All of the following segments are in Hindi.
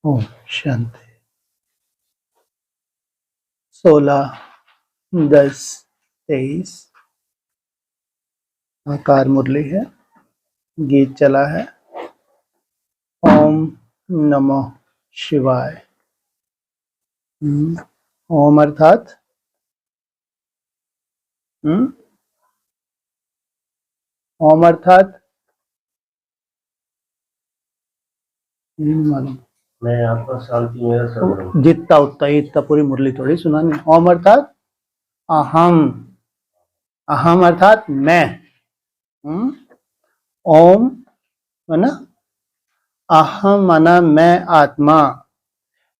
ओम शांति। 16/10/23 आकार मुरली है, गीत चला है। ओम नमः शिवाय। ओम अर्थात ओम अर्थात मालूम, मैं आपका शांति मेरा सर्वम। जितना उतना ही, इतना पूरी मुरली थोड़ी सुनानी। ओम अर्थात अहम, अहम अर्थात मैं। ओम माना अहम, माना मैं आत्मा।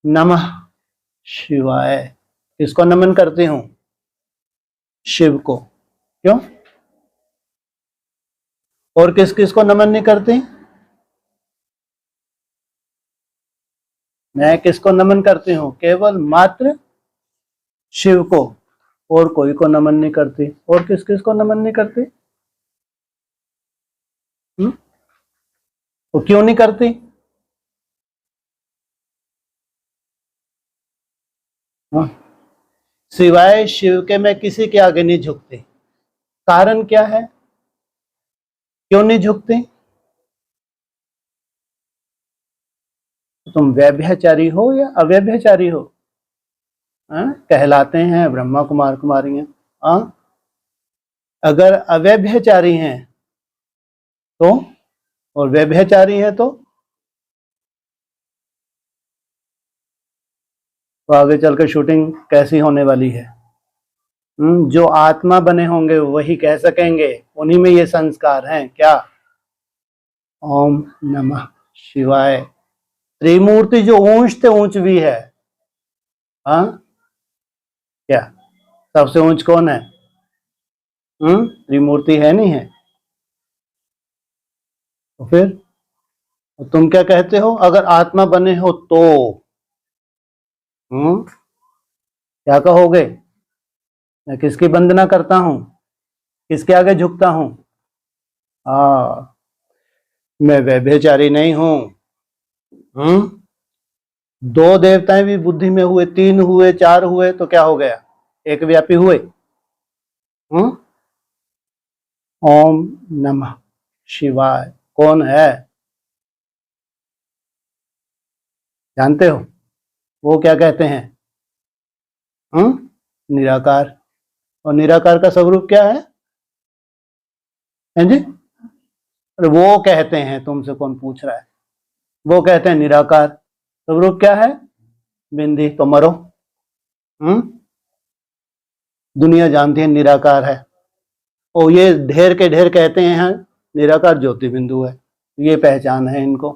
नमः शिवाय, किसको नमन करती हूँ? शिव को। क्यों? और किस किस को नमन नहीं करती? मैं किसको नमन करती हूँ? केवल मात्र शिव को, और कोई को नमन नहीं करती। और किस किस को नमन नहीं करती? तो क्यों नहीं करती? सिवाय शिव के मैं किसी के आगे नहीं झुकती। कारण क्या है? क्यों नहीं झुकती? तुम व्यभिचारी हो या अव्यभिचारी हो? कहलाते हैं ब्रह्मा कुमार कुमारियां। अगर अव्यभिचारी हैं तो, और व्यभिचारी हैं तो आगे चलकर शूटिंग कैसी होने वाली है? जो आत्मा बने होंगे वही कह सकेंगे, उन्हीं में ये संस्कार हैं। क्या? ओम नमः शिवाय। त्रिमूर्ति जो ऊंच से ऊंच भी है। क्या सबसे ऊंच कौन है? त्रिमूर्ति है, नहीं है? तो फिर तुम क्या कहते हो? अगर आत्मा बने हो तो क्या कहोगे? मैं किसकी वंदना करता हूं? किसके आगे झुकता हूं? मैं व्यभिचारी नहीं हूं। दो देवताएं भी बुद्धि में हुए, 3 हुए, 4 हुए तो क्या हो गया? एक व्यापी हुए। ओम नमः शिवाय कौन है? जानते हो? वो क्या कहते हैं? निराकार। और निराकार का स्वरूप क्या है? जी? अरे वो कहते हैं, तुमसे कौन पूछ रहा है? वो कहते हैं निराकार। स्वरूप क्या है? बिंदी। तो मरो। दुनिया जानती है निराकार है। और ये ढेर के ढेर कहते हैं निराकार ज्योति बिंदु है, ये पहचान है इनको।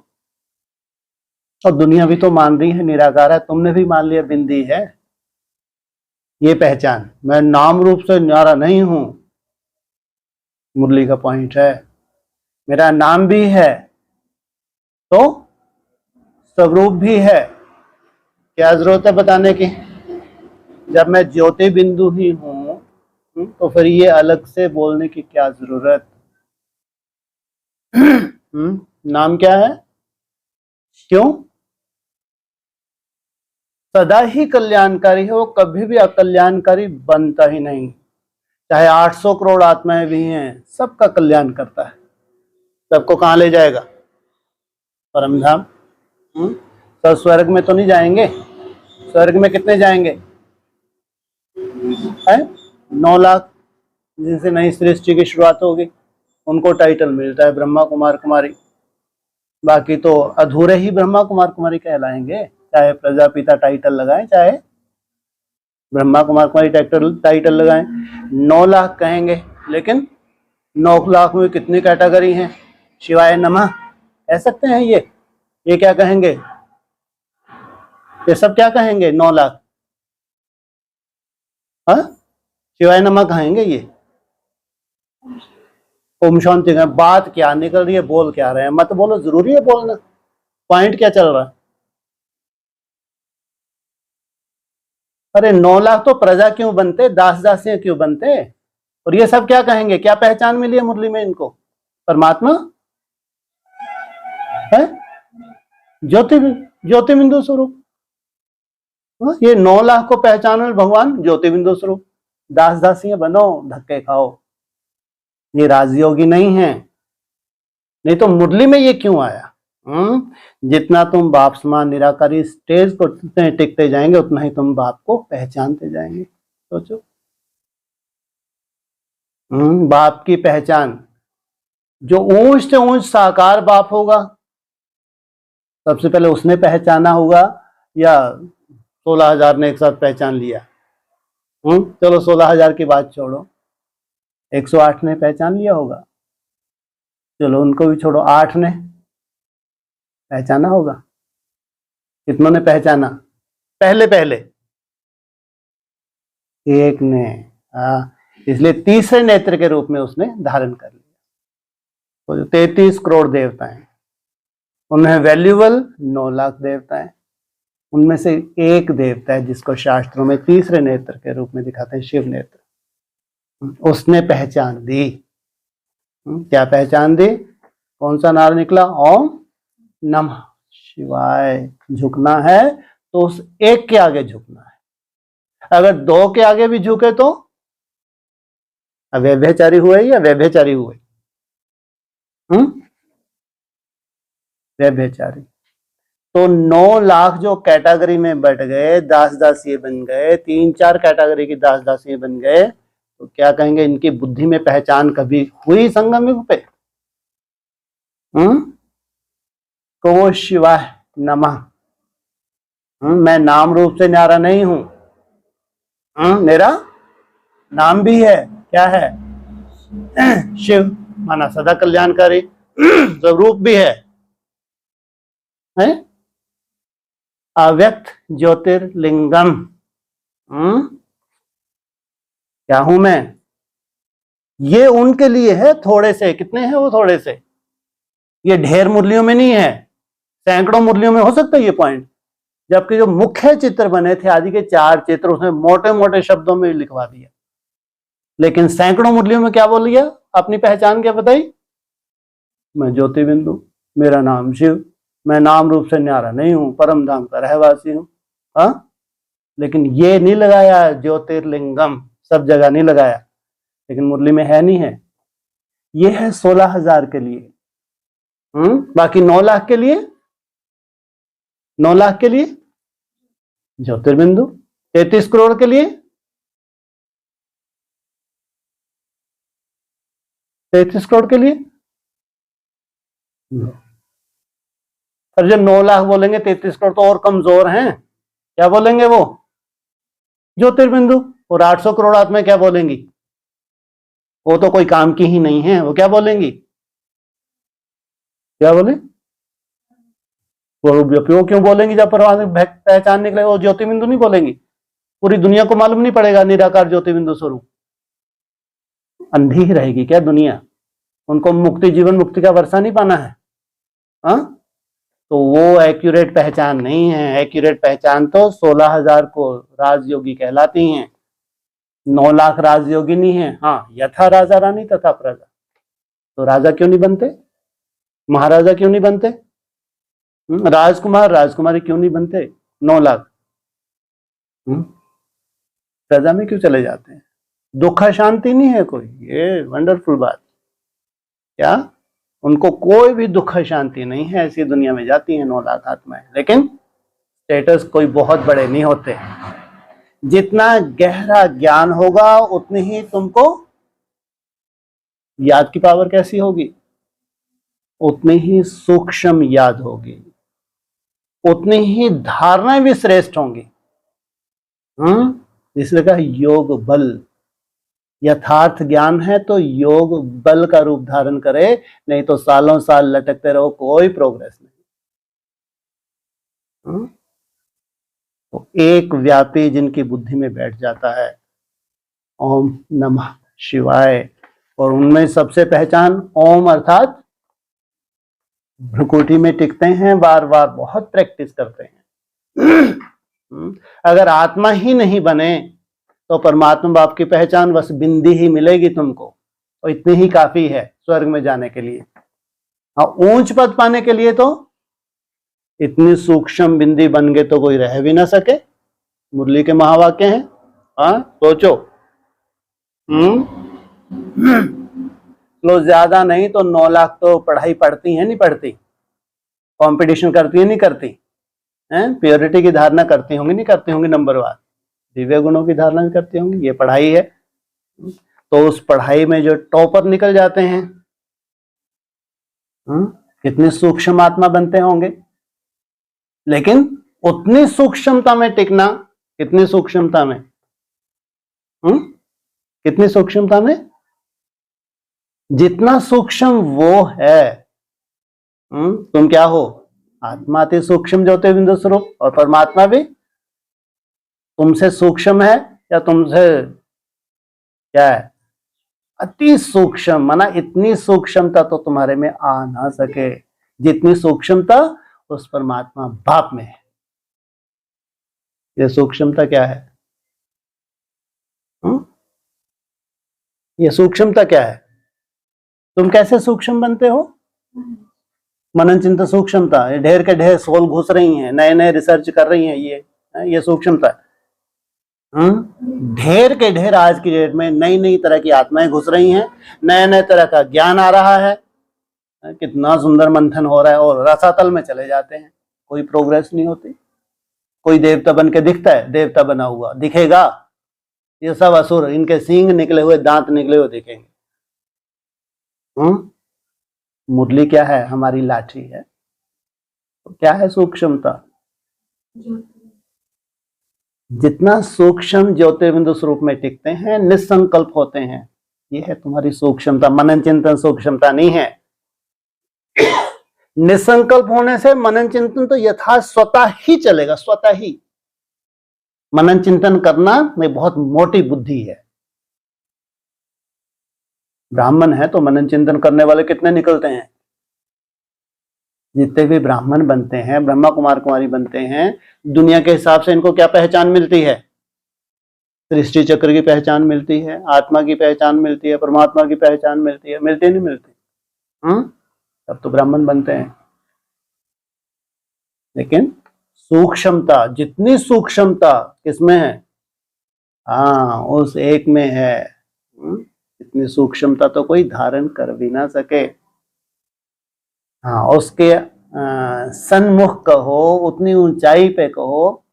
और दुनिया भी तो मान रही है निराकार है, तुमने भी मान लिया बिंदी है, ये पहचान। मैं नाम रूप से न्यारा नहीं हूं, मुरली का पॉइंट है। मेरा नाम भी है तो स्वरूप भी है। क्या जरूरत है बताने की? जब मैं ज्योति बिंदु ही हूं तो फिर ये अलग से बोलने की क्या जरूरत? नाम क्या है? क्यों? सदा ही कल्याणकारी है, वो कभी भी अकल्याणकारी बनता ही नहीं। चाहे 800 करोड़ आत्माएं भी हैं, सबका कल्याण करता है। सबको कहां ले जाएगा? परमधाम। तो स्वर्ग में तो नहीं जाएंगे। स्वर्ग में कितने जाएंगे? 9 लाख जिनसे नई सृष्टि की शुरुआत होगी, उनको टाइटल मिलता है ब्रह्मा कुमार कुमारी। बाकी तो अधूरे ही ब्रह्मा कुमार कुमारी कहलाएंगे, चाहे प्रजापिता टाइटल लगाएं, चाहे ब्रह्मा कुमार कुमारी टाइटल लगाएं। 9 लाख कहेंगे, लेकिन 9 लाख में कितनी कैटेगरी हैं? शिवाय नमः कह सकते हैं ये क्या कहेंगे? ये सब क्या कहेंगे? 9 लाख शिवाय नमः कहेंगे। ये ओम शांति का बात क्या निकल रही है? बोल क्या रहे हैं? मत बोलो, जरूरी है बोलना। पॉइंट क्या चल रहा है? अरे 9 लाख तो प्रजा क्यों बनते, दास दासियां क्यों बनते? और ये सब क्या कहेंगे? क्या पहचान मिली है मुरली में इनको? परमात्मा है, ज्योति ज्योति बिंदु स्वरूप। ये 9 लाख को पहचानो भगवान ज्योति बिंदु स्वरूप। दास दासियां बनो, धक्के खाओ, ये राजयोगी नहीं है। नहीं तो मुरली में ये क्यों आया? जितना तुम बाप समान निराकारी स्टेज को टिकते जाएंगे उतना ही तुम बाप को पहचानते जाएंगे। सोचो, बाप की पहचान, जो ऊंच से ऊंच साकार बाप होगा सबसे पहले उसने पहचाना होगा, या 16,000 ने एक साथ पहचान लिया? चलो 16,000 की बात छोड़ो, 108 ने पहचान लिया होगा। चलो उनको भी छोड़ो, 8 ने पहचाना होगा। कितनों ने पहचाना पहले पहले? एक ने। इसलिए तीसरे नेत्र के रूप में उसने धारण कर लिया। तो जो 33 करोड़ देवता हैं उनमें वैल्यूबल 9 लाख देवता हैं। उनमें से एक देवता है जिसको शास्त्रों में तीसरे नेत्र के रूप में दिखाते हैं, शिव नेत्र। उसने पहचान दी। क्या पहचान दी? कौन सा नारा निकला? ओम नमः शिवाय। झुकना है तो उस एक के आगे झुकना है। अगर 2 के आगे भी झुके तो अव्यभिचारी हुए या व्यभिचारी हुए? व्यभिचारी। तो 9 लाख जो कैटेगरी में बढ़ गए, दास दासी बन गए, 3-4 कैटेगरी की दास दासी बन गए, तो क्या कहेंगे इनकी बुद्धि में पहचान कभी हुई संगम युग पे? को शिवाय नमः। मैं नाम रूप से न्यारा नहीं हूं, मेरा नाम भी है। क्या है? शिव, माना सदा कल्याणकारी। स्वरूप भी है? अव्यक्त ज्योतिर्लिंगम। क्या हूं मैं? ये उनके लिए है थोड़े से। कितने हैं वो थोड़े से? ये ढेर मुरलियों में नहीं है, सैकड़ों मुरलियों में हो सकता है ये पॉइंट। जबकि जो मुख्य चित्र बने थे आदि के 4 चित्र, उसमें मोटे मोटे शब्दों में लिखवा दिया, लेकिन सैकड़ों मुरलियों में क्या बोल लिया? अपनी पहचान क्या बताई? मैं ज्योति बिंदु, मेरा नाम शिव, मैं नाम रूप से न्यारा नहीं हूं, परम धाम का रहवासी हूं। लेकिन ये नहीं लगाया ज्योतिर्लिंगम, सब जगह नहीं लगाया, लेकिन मुरली में है नहीं है। ये है 16,000 के लिए। बाकी 9 लाख के लिए, 9 लाख के लिए ज्योतिर्बिंदु, 33 करोड़ के लिए 33 करोड़ के लिए। और जब 9 लाख बोलेंगे 33 करोड़ तो और कमजोर हैं, क्या बोलेंगे वो? ज्योतिर्बिंदु। और 800 करोड़ आत्मा क्या बोलेंगी? वो तो कोई काम की ही नहीं है, वो क्या बोलेंगी? क्या बोले? वो क्यों बोलेंगी? जब परमात्मा पहचान निकले वो ज्योति बिंदु नहीं बोलेंगी? पूरी दुनिया को मालूम नहीं पड़ेगा निराकार ज्योति बिंदु स्वरूप? अंधी ही रहेगी क्या दुनिया? उनको मुक्ति, जीवन मुक्ति का वर्षा नहीं पाना है? तो वो एक्यूरेट पहचान नहीं है। एक्यूरेट पहचान तो 16,000 को राजयोगी कहलाती हैं, 9 लाख राजयोगी नहीं है। यथा राजा रानी तथा प्रजा। तो राजा क्यों नहीं बनते? महाराजा क्यों नहीं बनते? राजकुमार राजकुमारी क्यों नहीं बनते? 9 लाख प्रजा में क्यों चले जाते हैं? दुख शांति नहीं है कोई। ये वंडरफुल बात। क्या उनको कोई भी दुख शांति नहीं है? ऐसी दुनिया में जाती हैं 9 लाख आत्माएं, लेकिन स्टेटस कोई बहुत बड़े नहीं होते। जितना गहरा ज्ञान होगा उतनी ही तुमको याद की पावर कैसी होगी? उतनी ही सूक्ष्म याद होगी, उतनी ही धारणाएं भी श्रेष्ठ होंगी। इसलिए कहा योग बल। यथार्थ ज्ञान है तो योग बल का रूप धारण करे, नहीं तो सालों साल लटकते रहो, कोई प्रोग्रेस नहीं। तो एक व्यापी जिनकी बुद्धि में बैठ जाता है, ओम नमः शिवाय, और उनमें सबसे पहचान ओम अर्थात भ्रुकुटी में टिकते हैं, बार बार बहुत प्रैक्टिस करते हैं। अगर आत्मा ही नहीं बने तो परमात्मा बाप की पहचान बस बिंदी ही मिलेगी तुमको, और इतनी ही काफी है स्वर्ग में जाने के लिए। ऊंच पद पाने के लिए तो इतनी सूक्ष्म बिंदी बन गए तो कोई रह भी ना सके। मुरली के महावाक्य हैं। हाँ, सोचो। लो, ज्यादा नहीं तो 9 लाख तो पढ़ाई पढ़ती है, नहीं पढ़ती? कंपटीशन करती है, नहीं करती? हैं? प्योरिटी की धारणा करती होंगी, नहीं करती होंगी? नंबरवार दिव्य गुणों की धारणा भी करती होंगी। ये पढ़ाई है। तो उस पढ़ाई में जो टॉपर निकल जाते हैं, कितनी सूक्ष्म आत्मा बनते होंगे। लेकिन उतनी सूक्ष्मता में टिकना, कितनी सूक्ष्मता में, कितनी सूक्ष्मता में? जितना सूक्ष्म वो है, तुम क्या हो? आत्मा अति सूक्ष्म ज्योतिर्बिंदु स्वरूप, और परमात्मा भी तुमसे सूक्ष्म है या तुमसे क्या है? अति सूक्ष्म। माना इतनी सूक्ष्मता तो तुम्हारे में आ ना सके जितनी सूक्ष्मता उस परमात्मा बाप में है। ये सूक्ष्मता क्या है? ये सूक्ष्मता क्या है? तुम कैसे सूक्ष्म बनते हो? मनन चिंतन सूक्ष्मता। ये ढेर के ढेर सोल घुस रही हैं, नए नए रिसर्च कर रही हैं, ये सूक्ष्मता है। ढेर के ढेर आज की डेट में नई नई तरह की आत्माएं घुस रही हैं, नए नए तरह का ज्ञान आ रहा है, कितना सुंदर मंथन हो रहा है, और रसातल में चले जाते हैं, कोई प्रोग्रेस नहीं होती। कोई देवता बन के दिखता है, देवता बना हुआ दिखेगा, ये सब असुर, इनके सींग निकले हुए, दांत निकले हुए दिखेंगे। मुरली क्या है? हमारी लाठी है। तो क्या है सूक्ष्मता? जितना सूक्ष्म ज्योतिर्बिंदु स्वरूप में टिकते हैं, निसंकल्प होते हैं, ये है तुम्हारी सूक्ष्मता। मनन चिंतन सूक्ष्मता नहीं है। निसंकल्प होने से मनन चिंतन तो यथा स्वतः ही चलेगा, स्वतः ही। मनन चिंतन करना में बहुत मोटी बुद्धि है। ब्राह्मण है तो मनन चिंतन करने वाले कितने निकलते हैं? जितने भी ब्राह्मण बनते हैं, ब्रह्मा कुमार कुमारी बनते हैं, दुनिया के हिसाब से इनको क्या पहचान मिलती है? सृष्टि चक्र की पहचान मिलती है, आत्मा की पहचान मिलती है, परमात्मा की पहचान मिलती है। मिलती नहीं मिलती? तब तो ब्राह्मण बनते हैं। लेकिन सूक्ष्मता, जितनी सूक्ष्मता किसमें है? हाँ, उस एक में है। इतनी सूक्ष्मता तो कोई धारण कर भी ना सके। हाँ, उसके सन्मुख कहो, उतनी ऊंचाई पे कहो,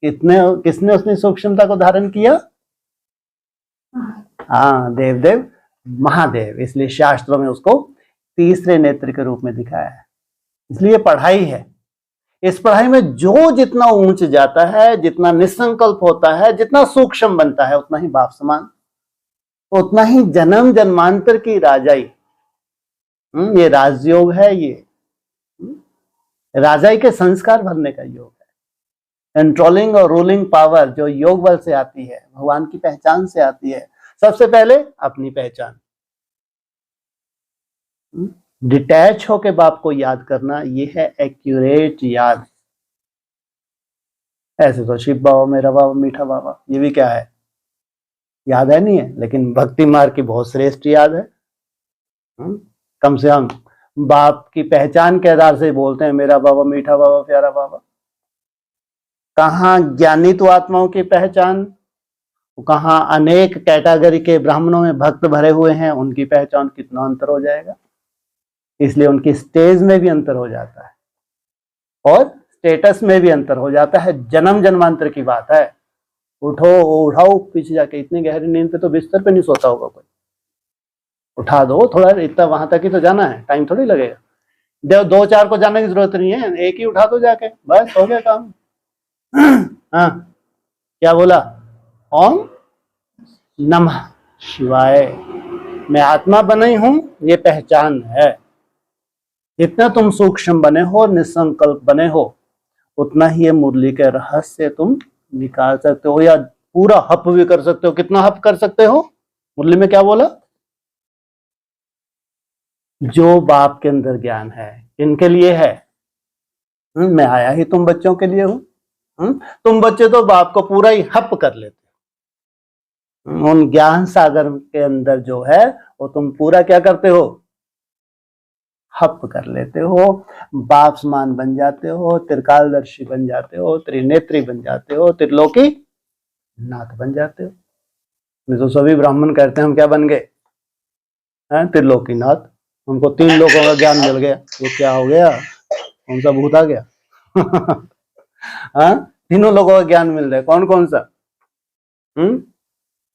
किसने उसने सूक्ष्मता को धारण किया? हाँ, देवदेव महादेव। इसलिए शास्त्रों में उसको तीसरे नेत्र के रूप में दिखाया है। इसलिए पढ़ाई है। इस पढ़ाई में जो जितना ऊंच जाता है, जितना निसंकल्प होता है, जितना सूक्ष्म बनता है, उतना ही बाप समान, उतना ही जन्म जन्मांतर की राजाई। ये राजयोग है। ये राजाई के संस्कार भरने का योग है। कंट्रोलिंग और रूलिंग पावर जो योग बल से आती है, भगवान की पहचान से आती है। सबसे पहले अपनी पहचान, डिटैच होके बाप को याद करना, ये है एक्यूरेट याद। ऐसे तो शिव बाबा, मेरा बाबा, मीठा बाबा, ये भी क्या है? याद है, नहीं है? लेकिन भक्ति मार्ग की बहुत श्रेष्ठ याद है। कम से कम बाप की पहचान के आधार से बोलते हैं, मेरा बाबा, मीठा बाबा, प्यारा बाबा। कहाँ ज्ञानी तो आत्माओं की पहचान, कहाँ अनेक कैटेगरी के ब्राह्मणों में भक्त भरे हुए हैं, उनकी पहचान, कितना अंतर हो जाएगा। इसलिए उनकी स्टेज में भी अंतर हो जाता है और स्टेटस में भी अंतर हो जाता है। जन्म जन्मांतर की बात है। उठाओ पीछे जाके, इतनी गहरी नींद पे तो बिस्तर पे नहीं सोता होगा कोई। उठा दो थोड़ा, इतना वहां तक ही तो जाना है, टाइम थोड़ी लगेगा। 2-4 को जाने की जरूरत नहीं है, एक ही उठा दो जाके, बस हो गया काम। हाँ, क्या बोला? ओम नमः शिवाय। मैं आत्मा बनी हूं, ये पहचान है। जितना तुम सूक्ष्म बने हो, निसंकल्प बने हो, उतना ही ये मुरली के रहस्य तुम निकाल सकते हो, या पूरा हप भी कर सकते हो। कितना हप कर सकते हो? मुरली में क्या बोला? जो बाप के अंदर ज्ञान है, इनके लिए है। मैं आया ही तुम बच्चों के लिए हूं। तुम बच्चे तो बाप को पूरा ही हप कर लेते हो। उन ज्ञान सागर के अंदर जो है, वो तुम पूरा क्या करते हो? हप कर लेते हो, बाप समान बन जाते हो, त्रिकालदर्शी बन जाते हो, त्रिनेत्री बन जाते हो, त्रिलोकी नाथ बन जाते हो। नहीं तो सभी ब्राह्मण कहते हैं हम क्या बन गए, हैं, त्रिलोकी नाथ। हमको 3 लोगों का ज्ञान मिल गया। ये क्या हो गया, कौन सा भूत आ गया? हाँ, तीनों लोगों का ज्ञान मिल रहा है। कौन कौन सा?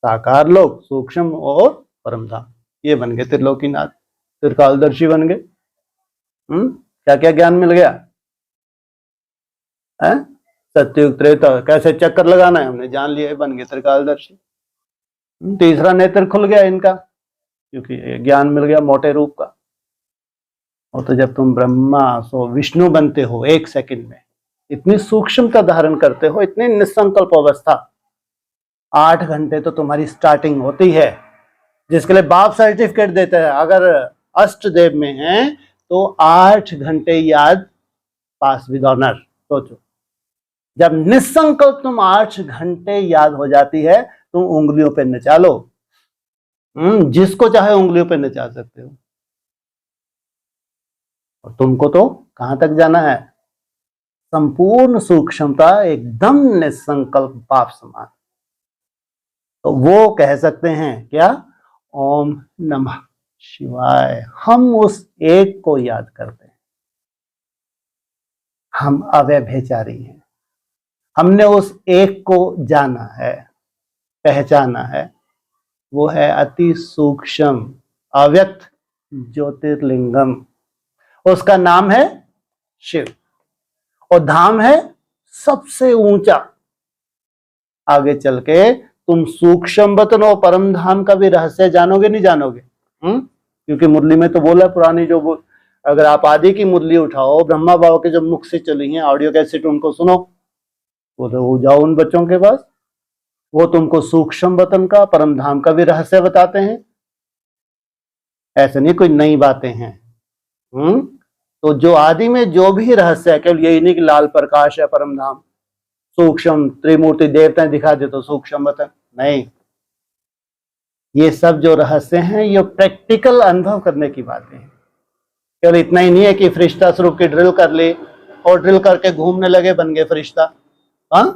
साकार लोक, सूक्ष्म और परमधाम, ये बन गए त्रिलोकीनाथ, त्रिकालदर्शी बन गए। क्या क्या ज्ञान मिल गया है? सत्युग त्रेता कैसे चक्कर लगाना है हमने जान लिया, बन गए त्रिकालदर्शी। तीसरा नेत्र खुल गया इनका, क्योंकि ज्ञान मिल गया मोटे रूप का। और तो जब तुम ब्रह्मा सो विष्णु बनते हो 1 सेकंड में, इतनी सूक्ष्मता धारण करते हो, इतनी निसंकल्प अवस्था, 8 घंटे तो तुम्हारी स्टार्टिंग होती है, जिसके लिए बाप सर्टिफिकेट देते हैं। अगर अष्ट देव में है तो 8 घंटे याद, पास विद ऑनर। सोचो, जब निसंकल्प तुम 8 घंटे याद हो जाती है, तुम उंगलियों पे नचा लो, जिसको चाहे उंगलियों पे नचा सकते हो। और तुमको तो कहां तक जाना है? संपूर्ण सूक्ष्मता, एकदम निसंकल्प पाप समान। तो वो कह सकते हैं क्या? ओम नमः शिवाय। हम उस एक को याद करते हैं, हम अव्यभिचारी हैं, हमने उस एक को जाना है, पहचाना है। वो है अति सूक्ष्म अव्यक्त ज्योतिर्लिंगम, उसका नाम है शिव, और धाम है सबसे ऊंचा। आगे चल के तुम सूक्ष्म वतन और परम धाम का भी रहस्य जानोगे, नहीं जानोगे? क्योंकि मुरली में तो बोला पुरानी, जो अगर आप आदि की मुरली उठाओ, ब्रह्मा बाबा के जो मुख से चली है ऑडियो कैसेट, उनको सुनो, वो जाओ उन बच्चों के पास, वो तुमको सूक्ष्म वतन का, परम धाम का भी रहस्य बताते हैं। ऐसे नहीं कोई नई बातें हैं। तो जो आदि में जो भी रहस्य है, केवल यही नहीं कि लाल प्रकाश है परम धाम, सूक्ष्म त्रिमूर्ति देवताएं दिखा दे तो सूक्ष्म वतन नहीं। ये सब जो रहस्य हैं, ये प्रैक्टिकल अनुभव करने की बातें हैं। केवल इतना ही नहीं है कि फरिश्ता स्वरूप की ड्रिल कर ले और ड्रिल करके घूमने लगे, बन गए फरिश्ता। हाँ,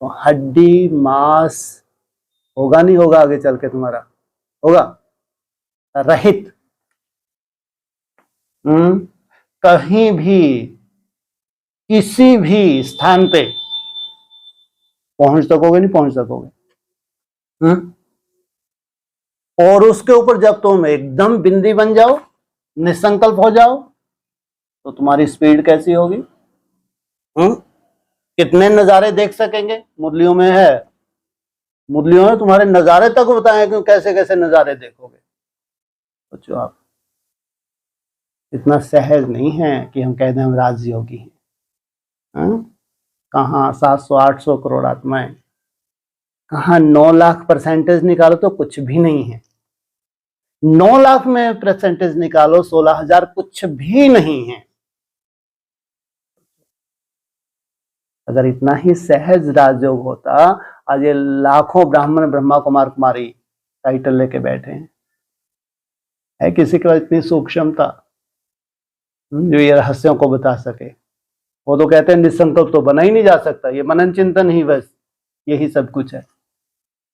तो हड्डी मांस होगा, नहीं होगा आगे चल के तुम्हारा, होगा रहित। कहीं भी किसी भी स्थान पे पहुंच सकोगे, नहीं पहुंच सकोगे। और उसके ऊपर जब तुम एकदम बिंदी बन जाओ, निसंकल्प हो जाओ, तो तुम्हारी स्पीड कैसी होगी? कितने नजारे देख सकेंगे? मुरलियों में है, मुरलियों में तुम्हारे नजारे तक बताएं कि कैसे कैसे नजारे देखोगे। सोचो आप, इतना सहज नहीं है कि हम कहते हैं हम राजयोगी हैं। कहाँ 700-800 करोड़ आत्माएं, कहाँ 9 लाख परसेंटेज निकालो तो कुछ भी नहीं है। 9 लाख में परसेंटेज निकालो 16,000 कुछ भी नहीं है। अगर इतना ही सहज राजयोग होता, आज ये लाखों ब्राह्मण ब्रह्मा कुमार कुमारी टाइटल लेके बैठे हैं। है किसी के पास इतनी सूक्ष्मता जो ये रहस्यों को बता सके? वो तो कहते हैं निसंकल्प तो बना ही नहीं जा सकता, ये मनन चिंतन ही बस यही सब कुछ है।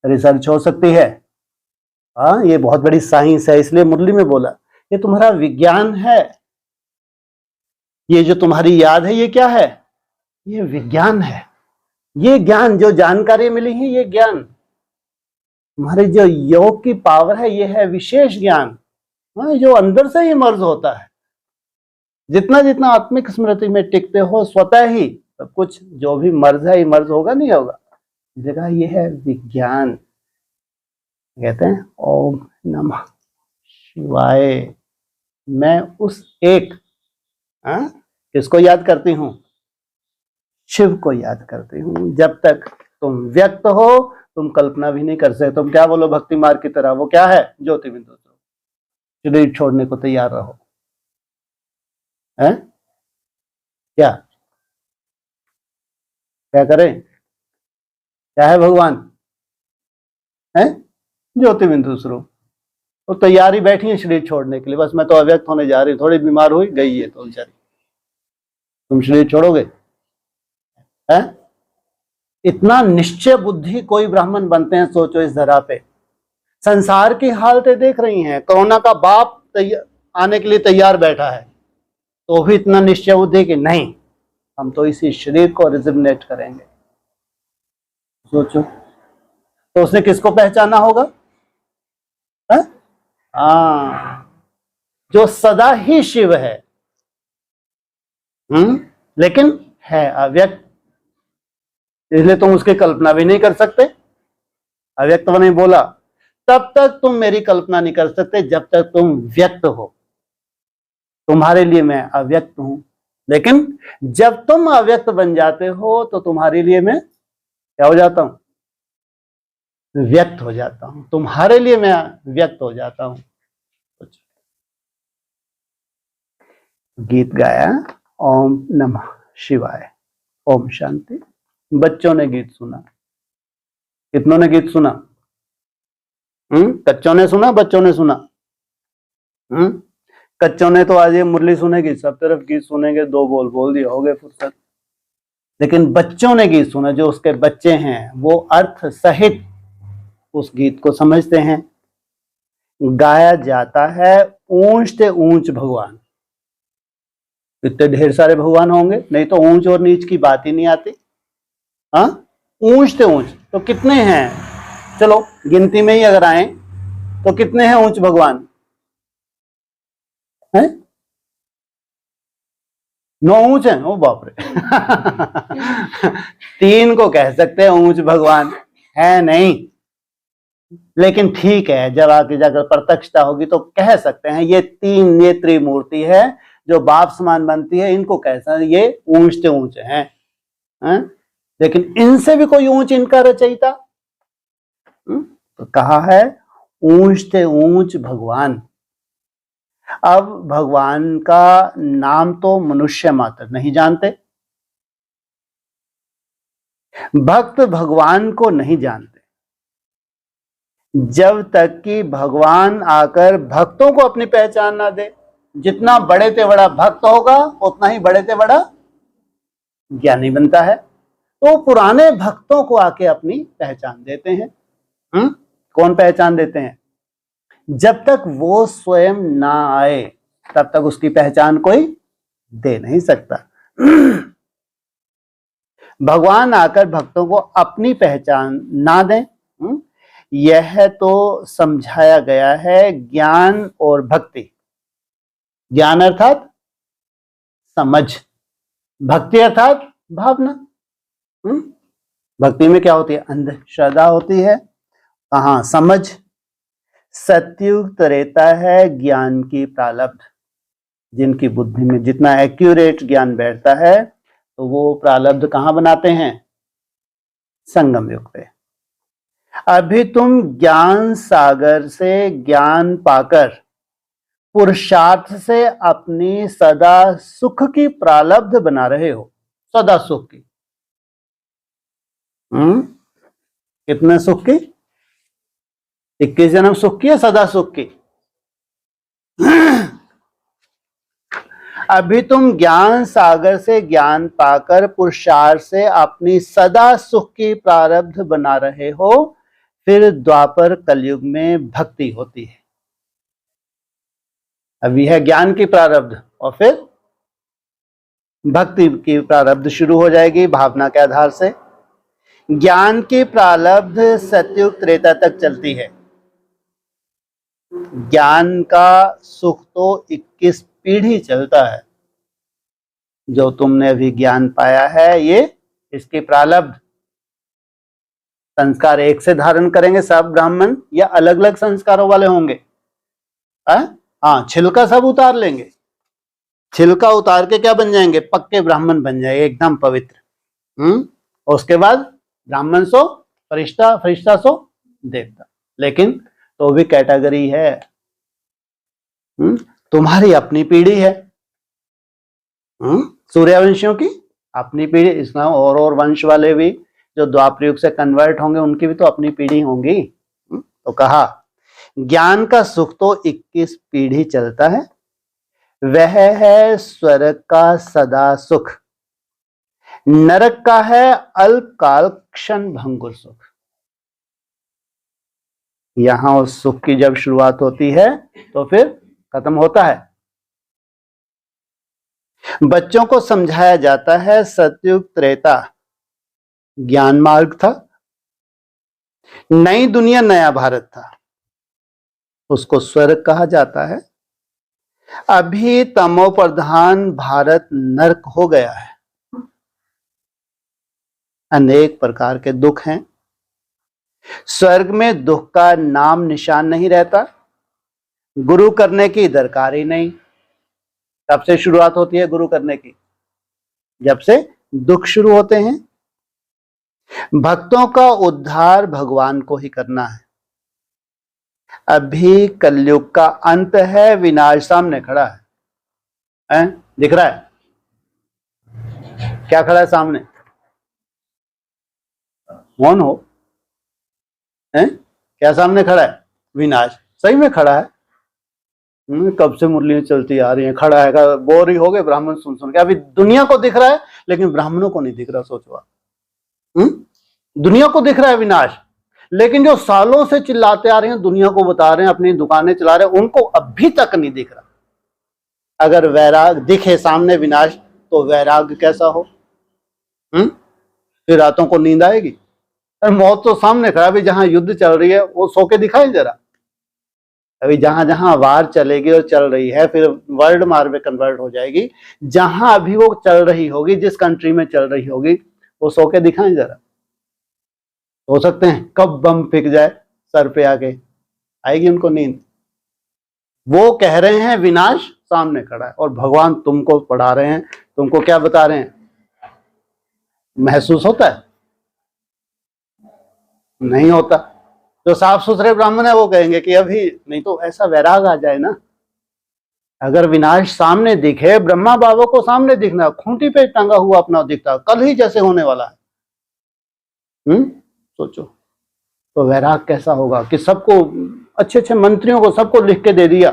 रिसर्च हो सकती है, हाँ, ये बहुत बड़ी साइंस है। इसलिए मुरली में बोला ये तुम्हारा विज्ञान है, ये जो तुम्हारी याद है ये क्या है? ये विज्ञान है। ये ज्ञान, जो जानकारी मिली है, ये ज्ञान तुम्हारे जो योग की पावर है, ये है विशेष ज्ञान, जो अंदर से ही मर्ज होता है। जितना जितना आत्मिक स्मृति में टिकते हो, स्वतः ही सब कुछ जो भी मर्ज है, ये मर्ज होगा, नहीं होगा। जगह ये है विज्ञान। कहते हैं ओम नमः शिवाय। मैं उस एक किसको याद करती हूँ? शिव को याद करती हूँ। जब तक तुम व्यक्त हो, तुम कल्पना भी नहीं कर सकते। तुम क्या बोलो भक्ति मार्ग की तरह, वो क्या है? ज्योति बिंदु। शरीर छोड़ने को तैयार रहो। हैं? क्या क्या करें? क्या है भगवान? है ज्योति बिंदु स्वरूप। तो तैयारी बैठी है शरीर छोड़ने के लिए, बस मैं तो अव्यक्त होने जा रही हूँ, थोड़ी बीमार हुई गई है तो बेचारी। तुम शरीर छोड़ोगे? है? इतना निश्चय बुद्धि कोई ब्राह्मण बनते हैं, सोचो इस धरा पे। संसार की हालतें देख रही हैं, कोरोना का बाप आने के लिए तैयार बैठा है, तो भी इतना निश्चय बुद्धि कि नहीं, हम तो इसी शरीर को रिजिग्नेट करेंगे। सोचो, तो उसने किसको पहचाना होगा? जो सदा ही शिव है, लेकिन है अव्यक्त, इसलिए तुम उसकी कल्पना भी नहीं कर सकते। अव्यक्त ने बोला तब तक तुम मेरी कल्पना नहीं कर सकते जब तक तुम व्यक्त हो। तुम्हारे लिए मैं अव्यक्त हूं, लेकिन जब तुम अव्यक्त बन जाते हो तो तुम्हारे लिए मैं क्या हो जाता हूं? व्यक्त हो जाता हूं। तुम्हारे लिए मैं व्यक्त हो जाता हूं। गीत गाया, ओम नमः शिवाय, ओम शांति। बच्चों ने गीत सुना, कितनों ने गीत सुना? कच्चों ने सुना, बच्चों ने सुना? कच्चों ने तो आज ये मुरली सुनेगी, सब तरफ गीत सुनेंगे, दो बोल बोल दिया, हो गए फुर्सत। लेकिन बच्चों ने गीत सुना, जो उसके बच्चे हैं वो अर्थ सहित उस गीत को समझते हैं। गाया जाता है ऊंच से ऊंच भगवान। इतने ढेर सारे भगवान होंगे, नहीं तो ऊंच और नीच की बात ही नहीं आती। हाँ, ऊंच से ऊंच तो कितने हैं? चलो गिनती में ही अगर आए तो कितने हैं ऊंच भगवान? हैं? 9 ऊंच हैं? ओ बाप रे। 3 को कह सकते हैं ऊंच भगवान, है नहीं। लेकिन ठीक है, जब आगे जाकर प्रत्यक्षता होगी तो कह सकते हैं ये 3 नेत्री मूर्ति है जो बाप समान बनती है, इनको कह सकते हैं ये ऊंच से ऊंच हैं। लेकिन इनसे भी कोई ऊंच इनका रचयिता, तो कहा है ऊंच से ऊंच भगवान। अब भगवान का नाम तो मनुष्य मात्र नहीं जानते, भक्त भगवान को नहीं जानते। जब तक कि भगवान आकर भक्तों को अपनी पहचान ना दे। जितना बड़े से बड़ा भक्त होगा उतना ही बड़े से बड़ा ज्ञानी बनता है। तो पुराने भक्तों को आके अपनी पहचान देते हैं। कौन पहचान देते हैं? जब तक वो स्वयं ना आए तब तक उसकी पहचान कोई दे नहीं सकता। भगवान आकर भक्तों को अपनी पहचान ना दें, यह तो समझाया गया है ज्ञान और भक्ति। ज्ञान अर्थात समझ, भक्ति अर्थात भावना। भक्ति में क्या होती है? अंध श्रद्धा होती है। कहाँ? समझ। सत्युग रहता है ज्ञान की प्रालब्ध। जिनकी बुद्धि में जितना एक्यूरेट ज्ञान बैठता है तो वो प्रालब्ध कहाँ बनाते हैं? संगम युग पे। अभी तुम ज्ञान सागर से ज्ञान पाकर पुरुषार्थ से अपनी सदा सुख की प्रालब्ध बना रहे हो। सदा सुख की। कितने सुख की? 21 जन्म सुख की या सदा सुख की? अभी तुम ज्ञान सागर से ज्ञान पाकर पुरुषार्थ से अपनी सदा सुख की प्रारब्ध बना रहे हो। फिर द्वापर कलयुग में भक्ति होती है। अभी है ज्ञान की प्रारब्ध और फिर भक्ति की प्रारब्ध शुरू हो जाएगी भावना के आधार से। ज्ञान की प्रारब्ध सतयुग त्रेता तक चलती है। ज्ञान का सुख तो 21 पीढ़ी चलता है। जो तुमने अभी ज्ञान पाया है ये इसकी प्रारब्ध। संस्कार एक से धारण करेंगे सब ब्राह्मण या अलग अलग संस्कारों वाले होंगे? हाँ, छिलका सब उतार लेंगे। छिलका उतार के क्या बन जाएंगे? पक्के ब्राह्मण बन जाएंगे, एकदम पवित्र। और उसके बाद ब्राह्मण सो फरिश्ता, फरिश्ता सो देवता। लेकिन तो भी कैटेगरी है। तुम्हारी अपनी पीढ़ी है। सूर्यवंशियों की अपनी पीढ़ी। इसमें और वंश वाले भी जो द्वापर युग से कन्वर्ट होंगे उनकी भी तो अपनी पीढ़ी होंगी। तो कहा ज्ञान का सुख तो 21 पीढ़ी चलता है, वह है स्वर्ग का सदा सुख, नरक का है अल्पकाल क्षण भंगुर सुख। यहां उस सुख की जब शुरुआत होती है तो फिर खत्म होता है। बच्चों को समझाया जाता है सतयुग त्रेता ज्ञान मार्ग था, नई दुनिया नया भारत था, उसको स्वर्ग कहा जाता है। अभी तमो प्रधान भारत नरक हो गया है, अनेक प्रकार के दुख हैं। स्वर्ग में दुख का नाम निशान नहीं रहता, गुरु करने की दरकार ही नहीं। कब से शुरुआत होती है गुरु करने की? जब से दुख शुरू होते हैं। भक्तों का उद्धार भगवान को ही करना है। अभी कलयुग का अंत है, विनाश सामने खड़ा है, दिख रहा है? क्या खड़ा है सामने? मौन हो, हैं? क्या सामने खड़ा है? विनाश सही में खड़ा है। कब से मुरलियां चलती आ रही हैं, खड़ा है। बोर ही हो गए ब्राह्मण सुन सुन के। अभी दुनिया को दिख रहा है लेकिन ब्राह्मणों को नहीं दिख रहा। सोचो आप, दुनिया को दिख रहा है विनाश, लेकिन जो सालों से चिल्लाते आ रहे हैं, दुनिया को बता रहे हैं, अपनी दुकानें चला रहे हैं, उनको अभी तक नहीं दिख रहा। अगर वैराग दिखे सामने विनाश तो वैराग कैसा हो? फिर रातों को नींद आएगी? मौत तो सामने खड़ा। अभी जहां युद्ध चल रही है वो सो के दिखाई जरा। अभी जहां जहां वार चलेगी और चल रही है, फिर वर्ल्ड वार में कन्वर्ट हो जाएगी। जहां अभी वो चल रही होगी, जिस कंट्री में चल रही होगी, वो सो के दिखाएं जरा। हो सकते हैं कब बम फेंक जाए सर पे आके, आएगी उनको नींद? वो कह रहे हैं विनाश सामने खड़ा है, और भगवान तुमको पढ़ा रहे हैं, तुमको क्या बता रहे हैं? महसूस होता है? नहीं होता। जो साफ सुथरे ब्राह्मण है वो कहेंगे कि अभी नहीं, तो ऐसा वैराग आ जाए ना। अगर विनाश सामने दिखे, ब्रह्मा बाबा को सामने दिखना, खूंटी पे टंगा हुआ अपना दिखता, कल ही जैसे होने वाला है। सोचो तो वैराग कैसा होगा कि सबको, अच्छे अच्छे मंत्रियों को सबको लिख के दे दिया।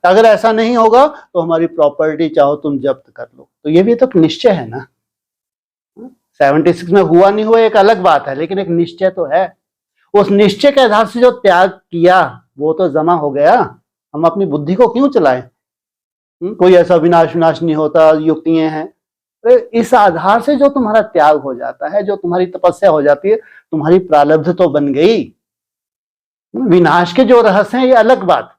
अगर ऐसा नहीं होगा तो हमारी प्रॉपर्टी चाहो तुम जब्त कर लो। तो ये भी तो निश्चय है ना। 76 में हुआ नहीं हुआ एक अलग बात है, लेकिन एक निश्चय तो है। उस निश्चय के आधार से जो त्याग किया वो तो जमा हो गया। हम अपनी बुद्धि को क्यों चलाएं? कोई ऐसा विनाश विनाश नहीं होता, युक्तियां हैं। इस आधार से जो तुम्हारा त्याग हो जाता है, जो तुम्हारी तपस्या हो जाती है, तुम्हारी प्रारब्ध तो बन गई। विनाश के जो रहस्य हैं ये अलग बात,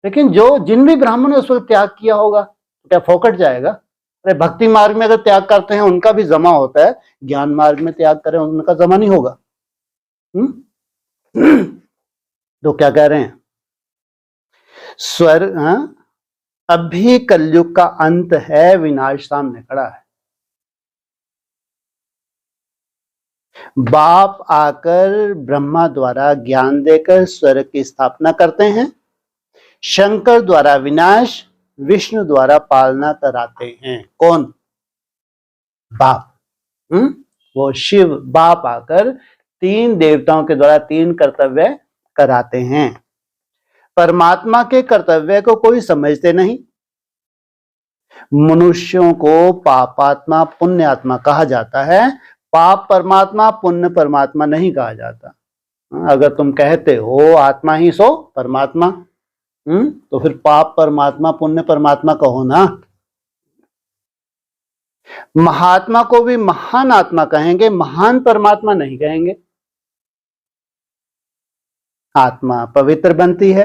लेकिन जो जिन भी ब्राह्मण ने उस वक्त त्याग किया होगा तो क्या फोकट जाएगा? अरे भक्ति मार्ग में अगर त्याग करते हैं उनका भी जमा होता है, ज्ञान मार्ग में त्याग करें उनका जमा नहीं होगा। तो क्या कह रहे हैं? स्वर्ग, अभी कलयुग का अंत है, विनाश सामने खड़ा है। बाप आकर ब्रह्मा द्वारा ज्ञान देकर स्वर्ग की स्थापना करते हैं, शंकर द्वारा विनाश, विष्णु द्वारा पालना कराते हैं। कौन? बाप। वो शिव बाप आकर 3 देवताओं के द्वारा 3 कर्तव्य कराते हैं। परमात्मा के कर्तव्य को कोई समझते नहीं। मनुष्यों को पापात्मा पुण्यात्मा कहा जाता है, पाप परमात्मा पुण्य परमात्मा नहीं कहा जाता। अगर तुम कहते हो आत्मा ही सो परमात्मा, तो फिर पाप परमात्मा पुण्य परमात्मा कहो ना। महात्मा को भी महान आत्मा कहेंगे, महान परमात्मा नहीं कहेंगे। आत्मा पवित्र बनती है।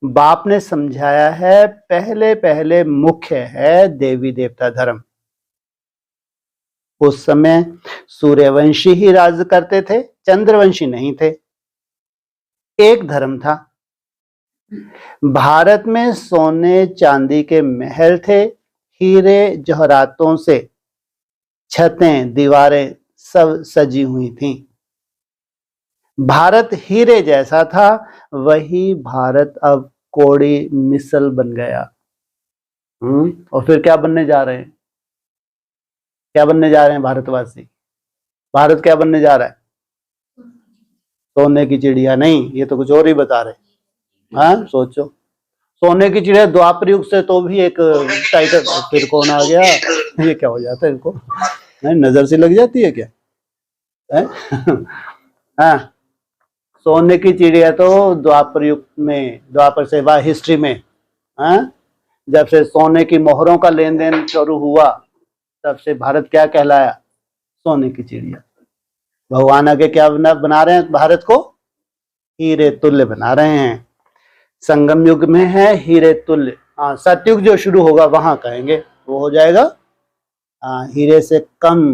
बाप ने समझाया है, पहले पहले मुख्य है देवी देवता धर्म। उस समय सूर्यवंशी ही राज करते थे, चंद्रवंशी नहीं थे। एक धर्म था। भारत में सोने चांदी के महल थे, हीरे जवाहरातों से छतें दीवारें सब सजी हुई थीं। भारत हीरे जैसा था, वही भारत अब कोड़ी मिसल बन गया। और फिर क्या बनने जा रहे हैं? क्या बनने जा रहे हैं भारतवासी? भारत क्या बनने जा रहा है? सोने की चिड़िया नहीं, ये तो कुछ और ही बता रहे। हाँ सोचो, सोने की चिड़िया द्वापर युग से तो भी एक टाइटल। फिर कौन आ गया? ये क्या हो जाता है इनको? नजर से लग जाती है क्या? है? हाँ, सोने की चिड़िया तो द्वापर युग में, द्वापर से बाद हिस्ट्री में, हाँ, जब से सोने की मोहरों का लेन देन शुरू हुआ तब से भारत क्या कहलाया? सोने की चिड़िया। भगवान आगे क्या बना रहे हैं? भारत को हीरे तुल्य बना रहे हैं। संगम युग में है हीरे तुल्य। हाँ, सतयुग जो शुरू होगा वहां कहेंगे वो हो जाएगा हीरे से कम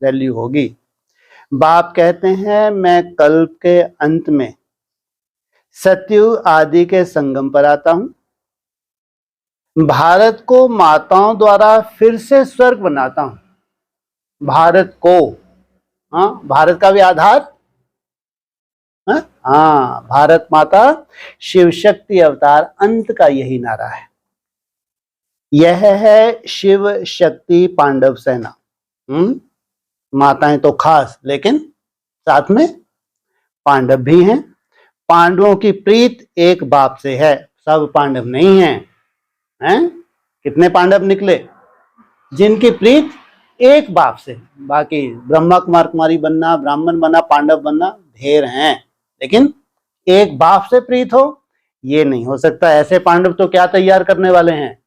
वैल्यू होगी। बाप कहते हैं मैं कल्प के अंत में सतयुग आदि के संगम पर आता हूं, भारत को माताओं द्वारा फिर से स्वर्ग बनाता हूं। भारत को, हाँ, भारत का भी आधार, हाँ, भारत माता शिव शक्ति अवतार अंत का यही नारा है। यह है शिव शक्ति पांडव सेना। माताएं तो खास, लेकिन साथ में पांडव भी हैं। पांडवों की प्रीत एक बाप से है, सब पांडव नहीं हैं। कितने पांडव निकले? जिनकी प्रीत एक बाप से। बाकी ब्रह्मा कुमार कुमारी बनना, ब्राह्मण बनना, पांडव बनना ढेर हैं, लेकिन एक बाप से प्रीत हो ये नहीं हो सकता। ऐसे पांडव तो क्या तैयार करने वाले हैं?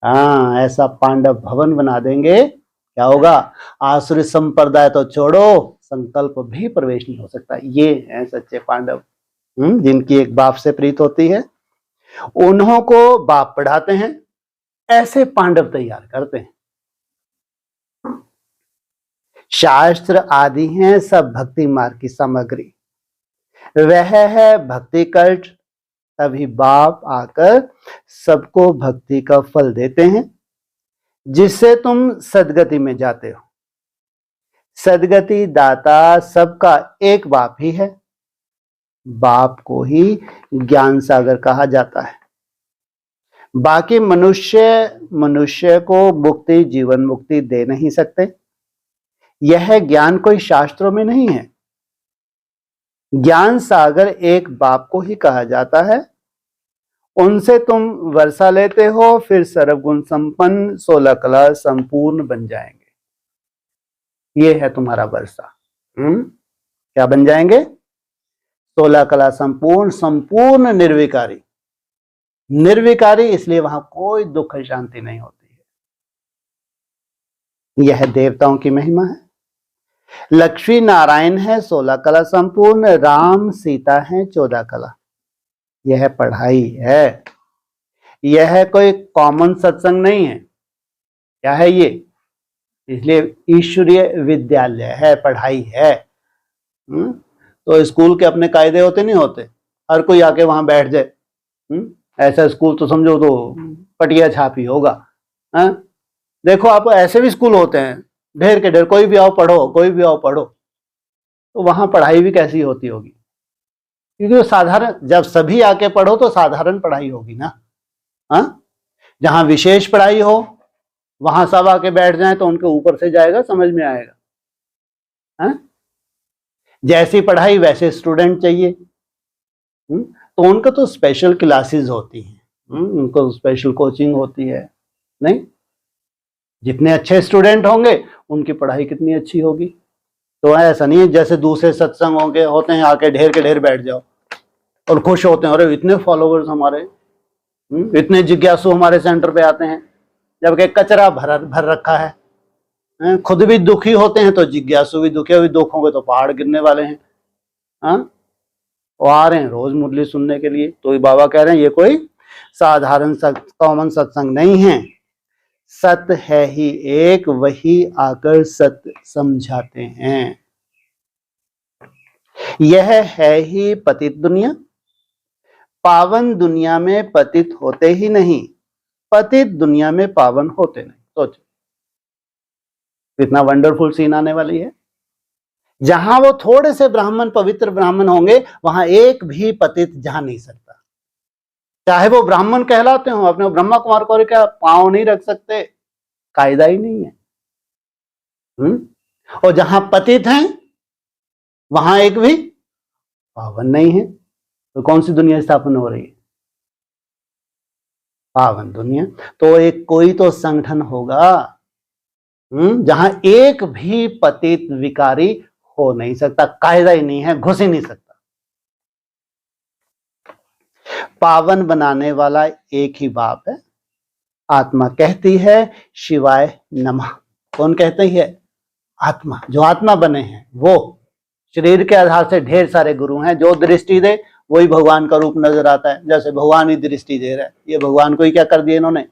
हाँ, ऐसा पांडव भवन बना देंगे, क्या होगा? आसुरी संप्रदाय तो छोड़ो, संकल्प भी प्रवेश नहीं हो सकता। ये हैं सच्चे पांडव, जिनकी एक बाप से प्रीत होती है। उन्हों को बाप पढ़ाते हैं, ऐसे पांडव तैयार करते हैं। शास्त्र आदि हैं सब भक्ति मार्ग की सामग्री। वह है भक्ति कल्ट, तभी बाप आकर सबको भक्ति का फल देते हैं, जिससे तुम सदगति में जाते हो। सदगति दाता सबका एक बाप ही है। बाप को ही ज्ञान सागर कहा जाता है। बाकी मनुष्य को मुक्ति, जीवन मुक्ति दे नहीं सकते। यह ज्ञान कोई शास्त्रों में नहीं है। ज्ञान सागर एक बाप को ही कहा जाता है। उनसे तुम वर्षा लेते हो, फिर सर्वगुण संपन्न 16 कला संपूर्ण बन जाएंगे। ये है तुम्हारा वर्षा। क्या बन जाएंगे? 16 कला संपूर्ण, संपूर्ण निर्विकारी। निर्विकारी इसलिए वहां कोई दुख शांति नहीं होती है। यह देवताओं की महिमा है। लक्ष्मी नारायण है 16 कला संपूर्ण, राम सीता है 14 कला। यह पढ़ाई है, यह कोई कॉमन सत्संग नहीं है। क्या है ये? इसलिए ईश्वरीय विद्यालय है, पढ़ाई है। तो स्कूल के अपने कायदे होते नहीं होते, हर कोई आके वहां बैठ जाए। ऐसा स्कूल तो समझो तो पटिया छापी होगा। देखो आप, ऐसे भी स्कूल होते हैं ढेर के ढेर, कोई भी आओ पढ़ो, कोई भी आओ पढ़ो। तो वहां पढ़ाई भी कैसी होती होगी? क्योंकि साधारण, जब सभी आके पढ़ो तो साधारण पढ़ाई होगी ना। जहां विशेष पढ़ाई हो वहां सब आके बैठ जाएं तो उनके ऊपर से जाएगा, समझ में आएगा। जैसी पढ़ाई वैसे स्टूडेंट चाहिए। तो उनका तो स्पेशल क्लासेस होती हैं, उनको स्पेशल कोचिंग होती है। नहीं, जितने अच्छे स्टूडेंट होंगे उनकी पढ़ाई कितनी अच्छी होगी। तो ऐसा नहीं है जैसे दूसरे सत्संग होते हैं, आके ढेर के ढेर बैठ जाओ और खुश होते हैं, अरे इतने फॉलोवर्स हमारे, इतने जिज्ञासु हमारे सेंटर पे आते हैं, जबकि कचरा भर रखा है। खुद भी दुखी होते हैं तो जिज्ञासु भी दुखी, हुई दुख होंगे तो पहाड़ गिरने वाले हैं। वो आ रहे हैं रोज मुरली सुनने के लिए। तो बाबा कह रहे हैं ये कोई साधारण कॉमन सत्संग नहीं है। सत्य है ही एक, वही आकर सत्य समझाते हैं। यह है ही पतित दुनिया। पावन दुनिया में पतित होते ही नहीं, पतित दुनिया में पावन होते नहीं। सोचो कितना वंडरफुल सीन आने वाली है। जहां वो थोड़े से ब्राह्मण, पवित्र ब्राह्मण होंगे, वहां एक भी पतित जा नहीं सकता। चाहे वो ब्राह्मण कहलाते हो, अपने ब्रह्मा कुमार को क्या पांव नहीं रख सकते, कायदा ही नहीं है। और जहां पतित हैं वहां एक भी पावन नहीं है। तो कौन सी दुनिया स्थापन हो रही है? पावन दुनिया। तो एक कोई तो संगठन होगा जहां एक भी पतित विकारी हो नहीं सकता, कायदा ही नहीं है, घुस ही नहीं सकता। पावन बनाने वाला एक ही बाप है। आत्मा कहती है शिवाय नमः। कौन कहते है? आत्मा। जो आत्मा बने हैं वो। शरीर के आधार से ढेर सारे गुरु हैं, जो दृष्टि दे वही भगवान का रूप नजर आता है। जैसे भगवान ही दृष्टि दे रहा है, ये भगवान को ही क्या कर दिया इन्होंने?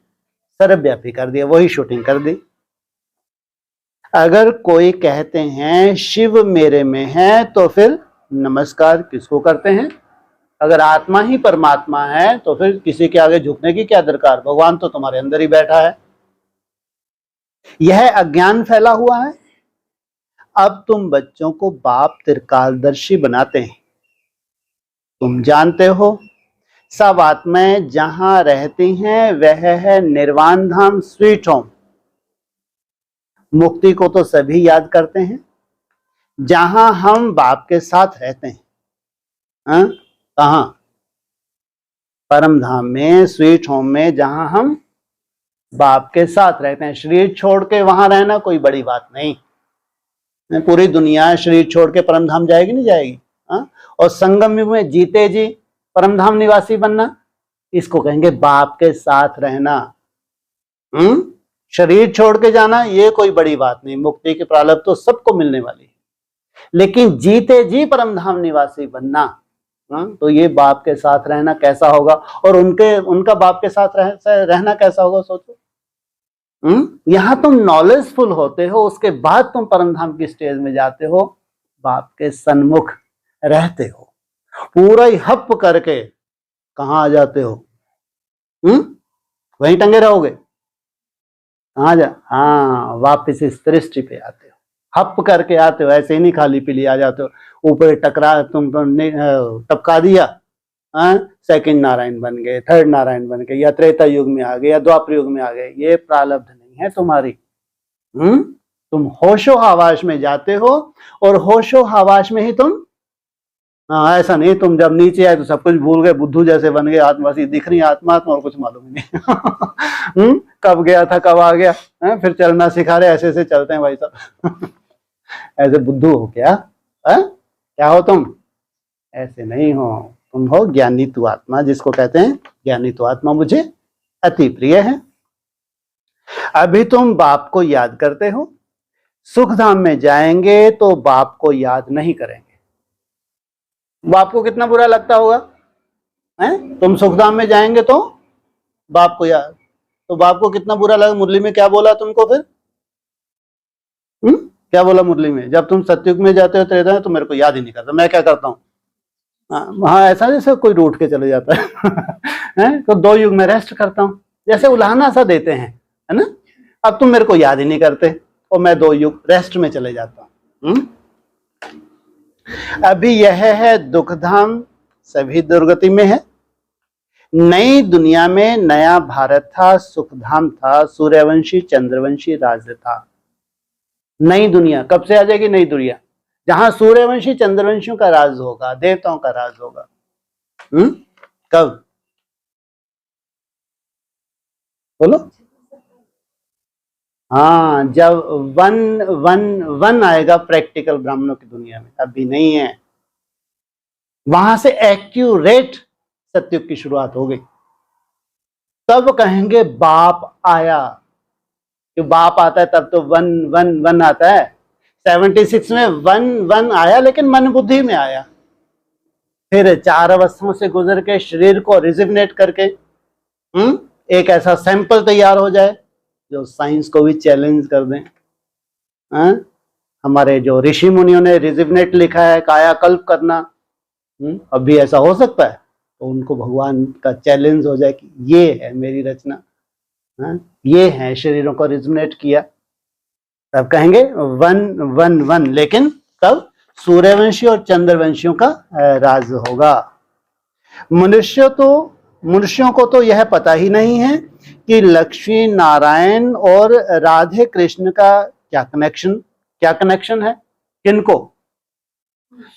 सर्वव्यापी कर दिया, वही शूटिंग कर दी। अगर कोई कहते हैं शिव मेरे में है तो फिर नमस्कार किसको करते हैं? अगर आत्मा ही परमात्मा है तो फिर किसी के आगे झुकने की क्या दरकार? भगवान तो तुम्हारे अंदर ही बैठा है। यह अज्ञान फैला हुआ है। अब तुम बच्चों को बाप त्रिकालदर्शी बनाते हैं। तुम जानते हो सब आत्माएं जहां रहती हैं वह है निर्वाण धाम, स्वीट होम। मुक्ति को तो सभी याद करते हैं। जहां हम बाप के साथ रहते हैं, कहां? परम धाम में, स्वीट होम में, जहां हम बाप के साथ रहते हैं। शरीर छोड़ के वहां रहना कोई बड़ी बात नहीं। पूरी दुनिया शरीर छोड़ के परम धाम जाएगी, नहीं जाएगी? और संगम युग में जीते जी परम धाम निवासी बनना, इसको कहेंगे बाप के साथ रहना। शरीर छोड़ के जाना ये कोई बड़ी बात नहीं। मुक्ति के प्रारब्ध तो सबको मिलने वाली है, लेकिन जीते जी परम धाम निवासी बनना, तो ये बाप के साथ रहना कैसा होगा? और उनका बाप के साथ रहना कैसा होगा? सोचो। यहां तुम नॉलेजफुल होते हो, उसके बाद तुम परम धाम की स्टेज में जाते हो, बाप के सन्मुख रहते हो, पूरा ही हप करके कहां आ जाते हो? वहीं टंगे रहोगे? कहां जा? हाँ, वापिस इस दृष्टि पे आते हो, हप करके आते हो। ऐसे ही नहीं खाली पीली आ जाते हो। ऊपर टकरा तुम टपका दिया, सेकंड नारायण बन गए, थर्ड नारायण बन गए, या त्रेता युग में आ गए, या द्वापर युग में आ गए। ये प्रारब्ध नहीं है तुम्हारी। तुम होशो हवास में जाते हो, और होशो हवास में ही तुम, ऐसा नहीं तुम जब नीचे आए तो सब कुछ भूल गए, बुद्धू जैसे बन गए, आत्मासी दिख रही आत्मा और कुछ मालूम ही नहीं। कब गया था कब आ गया, फिर चलना सिखा रहे, ऐसे ऐसे चलते हैं भाई साहब। ऐसे बुद्धू हो क्या? क्या हो तुम? ऐसे नहीं हो, तुम हो ज्ञानी तु आत्मा, जिसको कहते हैं ज्ञानी तु आत्मा मुझे अति प्रिय है। अभी तुम बाप को याद करते हो, सुख धाम में जाएंगे तो बाप को याद नहीं करेंगे। बाप को कितना बुरा लगता होगा? तुम सुख धाम में जाएंगे तो बाप को याद, तो बाप को कितना बुरा लगा? मुरली में क्या बोला तुमको फिर? क्या बोला मुरली में? जब तुम सतयुग में जाते हो त्रेता में तो मेरे को याद ही नहीं करता। मैं क्या करता हूँ? हाँ, ऐसा जैसे कोई रूठ के चले जाता है, तो 2 युग में रेस्ट करता हूँ, जैसे उल्हाना सा देते हैं, है ना? अब तुम मेरे को याद ही नहीं करते और मैं 2 युग रेस्ट में चले जाता हूँ। अभी यह है दुख धाम, सभी दुर्गति में है। नई दुनिया में नया भारत था, सुख धाम था, सूर्यवंशी चंद्रवंशी राज्य था। नई दुनिया कब से आ जाएगी? नई दुनिया जहां सूर्यवंशी चंद्रवंशियों का राज होगा, देवताओं का राज होगा। कब? बोलो। हाँ, जब वन आएगा प्रैक्टिकल ब्राह्मणों की दुनिया में। अभी नहीं है। वहां से एक्यूरेट सत्युग की शुरुआत हो गई। तब कहेंगे बाप आया। कि बाप आता है तब तो वन आता है। 76 में वन आया, लेकिन मन बुद्धि में आया। फिर 4 अवस्थाओं से गुजर के शरीर को रिजिवनेट करके एक ऐसा सैंपल तैयार हो जाए जो साइंस को भी चैलेंज कर दें। हमारे जो ऋषि मुनियों ने रिजिवनेट लिखा है, कायाकल्प करना, अभी ऐसा हो सकता है? तो उनको भगवान का चैलेंज हो जाए कि ये है मेरी रचना, ये है शरीरों को रिजिवनेट किया। तब कहेंगे वन, लेकिन तब सूर्यवंशी और चंद्रवंशियों का राज होगा। मनुष्यों को तो यह पता ही नहीं है कि लक्ष्मी नारायण और राधे कृष्ण का क्या कनेक्शन है। किनको?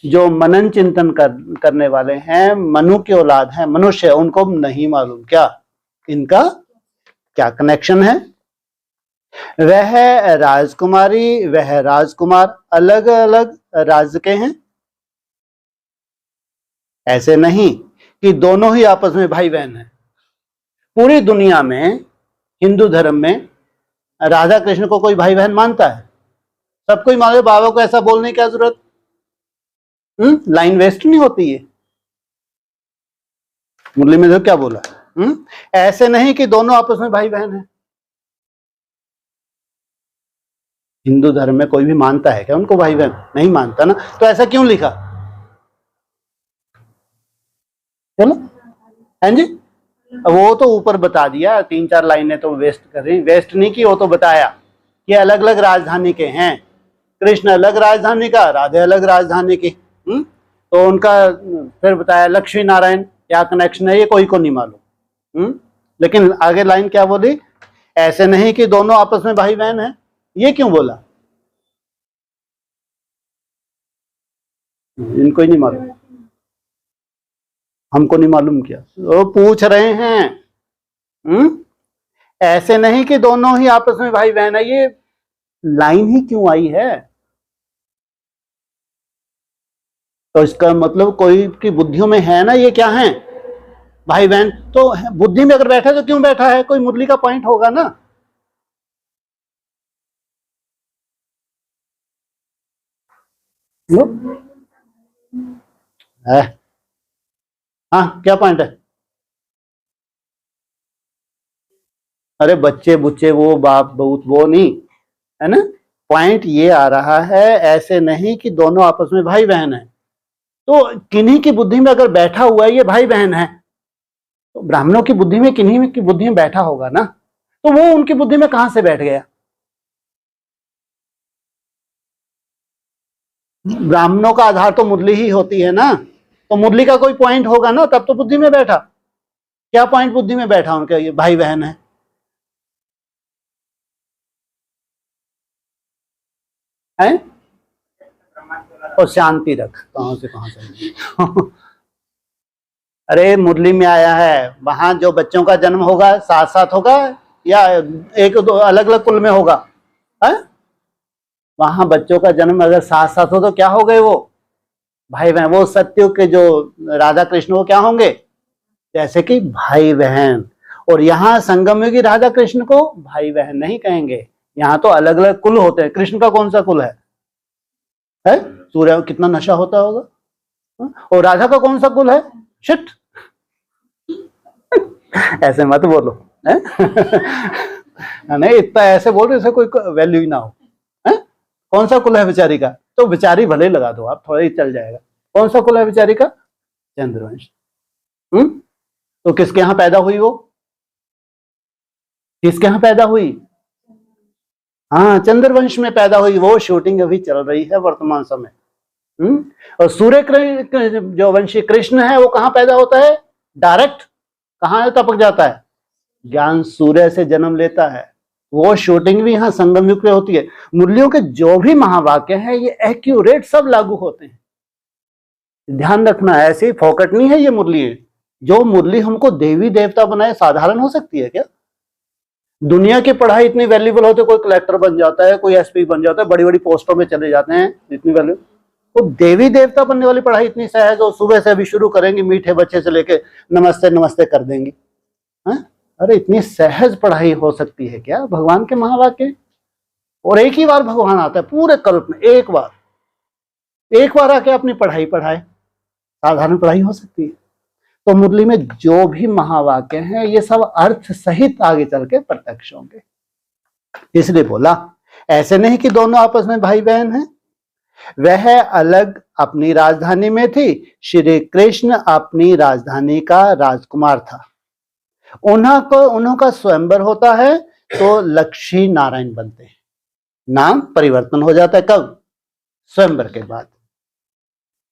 जो मनन चिंतन करने वाले हैं, मनु की औलाद हैं, मनुष्य, उनको नहीं मालूम क्या इनका क्या कनेक्शन है। वह राजकुमारी, वह राजकुमार अलग अलग राज्य के हैं। ऐसे नहीं कि दोनों ही आपस में भाई बहन हैं। पूरी दुनिया में हिंदू धर्म में राधा कृष्ण को कोई भाई बहन मानता है? सब कोई माने, बाबा को ऐसा बोलने की क्या जरूरत? लाइन वेस्ट नहीं होती है। मुरली में तो क्या बोला? ऐसे नहीं कि दोनों आपस में भाई बहन हैं। हिंदू धर्म में कोई भी मानता है क्या उनको भाई बहन? नहीं मानता ना, तो ऐसा क्यों लिखा? चलो, हैं जी। वो तो ऊपर बता दिया, 3-4 लाइनें तो वेस्ट कर रही, वेस्ट नहीं की, वो तो बताया कि अलग अलग राजधानी के हैं। कृष्ण अलग राजधानी का, राधे अलग राजधानी की। तो उनका फिर बताया लक्ष्मी नारायण क्या कनेक्शन है, ये कोई को नहीं मालूम। लेकिन आगे लाइन क्या बोली? ऐसे नहीं कि दोनों आपस में भाई बहन हैं। ये क्यों बोला? इनको ही नहीं मालूम, हमको नहीं मालूम क्या? वो पूछ रहे हैं। ऐसे नहीं कि दोनों ही आपस में भाई बहन है, ये लाइन ही क्यों आई है? तो इसका मतलब कोई की बुद्धियों में है ना, ये क्या है भाई बहन। तो बुद्धि में अगर बैठा है तो क्यों बैठा है? कोई मुरली का पॉइंट होगा ना। हाँ, क्या पॉइंट है? अरे बच्चे बुच्चे वो बाप बहुत वो नहीं है ना। पॉइंट ये आ रहा है, ऐसे नहीं कि दोनों आपस में भाई बहन है। तो किन्हीं की बुद्धि में अगर बैठा हुआ है ये भाई बहन है, तो ब्राह्मणों की बुद्धि में किन्हीं की बुद्धि में बैठा होगा ना। तो वो उनकी बुद्धि में कहां से बैठ गया? ब्राह्मणों का आधार तो मुरली ही होती है ना, तो मुरली का कोई पॉइंट होगा ना, तब तो बुद्धि में बैठा। क्या पॉइंट बुद्धि में बैठा उनका? ये भाई बहन है। हैं? और शांति रख, कहां से अरे मुरली में आया है, वहां जो बच्चों का जन्म होगा साथ साथ होगा या एक दो अलग अलग कुल में होगा? है? वहां बच्चों का जन्म अगर साथ साथ हो तो क्या हो गए वो भाई बहन। वो सत्युग के जो राधा कृष्ण वो क्या होंगे? जैसे कि भाई बहन। और यहाँ संगम युगी राधा कृष्ण को भाई बहन नहीं कहेंगे, यहाँ तो अलग अलग कुल होते हैं। कृष्ण का कौन सा कुल है? सूर्य, कितना नशा होता होगा। और राधा का कौन सा कुल है? शिट ऐसे मत बोलो नहीं, इतना ऐसे बोल रहे कोई वैल्यू ही ना हो। कौन सा कुल है बेचारी का? तो बेचारी भले ही लगा दो आप, थोड़ा ही चल जाएगा। कौन सा कुल है बेचारी का? चंद्रवंश। तो किसके यहां पैदा हुई वो? किसके यहां पैदा हुई? हाँ, चंद्रवंश में पैदा हुई। वो शूटिंग अभी चल रही है वर्तमान समय। और सूर्य जो वंशी कृष्ण है वो कहां पैदा होता है? डायरेक्ट कहां टपक जाता है? ज्ञान सूर्य से जन्म लेता है। वो शूटिंग भी यहाँ संगम युग पे होती है। मुरलियों के जो भी महावाक्य हैं ये एक्यूरेट सब लागू होते हैं, ध्यान रखना। ऐसे ही फोकट नहीं है ये मुरली। जो मुरली हमको देवी देवता बनाए साधारण हो सकती है क्या? दुनिया की पढ़ाई इतनी वैल्यूबल होती है, कोई कलेक्टर बन जाता है, कोई एसपी बन जाता है, बड़ी बड़ी पोस्टों में चले जाते हैं, इतनी वैल्यू। तो देवी देवता बनने वाली पढ़ाई इतनी सहज हो, सुबह से अभी शुरू करेंगे, मीठे बच्चे से लेके नमस्ते नमस्ते कर देंगे। अरे इतनी सहज पढ़ाई हो सकती है क्या भगवान के महावाक्य? और एक ही बार भगवान आता है पूरे कल्प में, एक बार आके अपनी पढ़ाई पढ़ाए, साधारण पढ़ाई हो सकती है। तो मुरली में जो भी महावाक्य हैं ये सब अर्थ सहित आगे चल के प्रत्यक्ष होंगे। इसलिए बोला ऐसे नहीं कि दोनों आपस में भाई बहन हैं। वह अलग अपनी राजधानी में थी, श्री कृष्ण अपनी राजधानी का राजकुमार था। उनका स्वयंवर होता है तो लक्ष्मी नारायण बनते हैं। नाम परिवर्तन हो जाता है कब? स्वयंवर के बाद।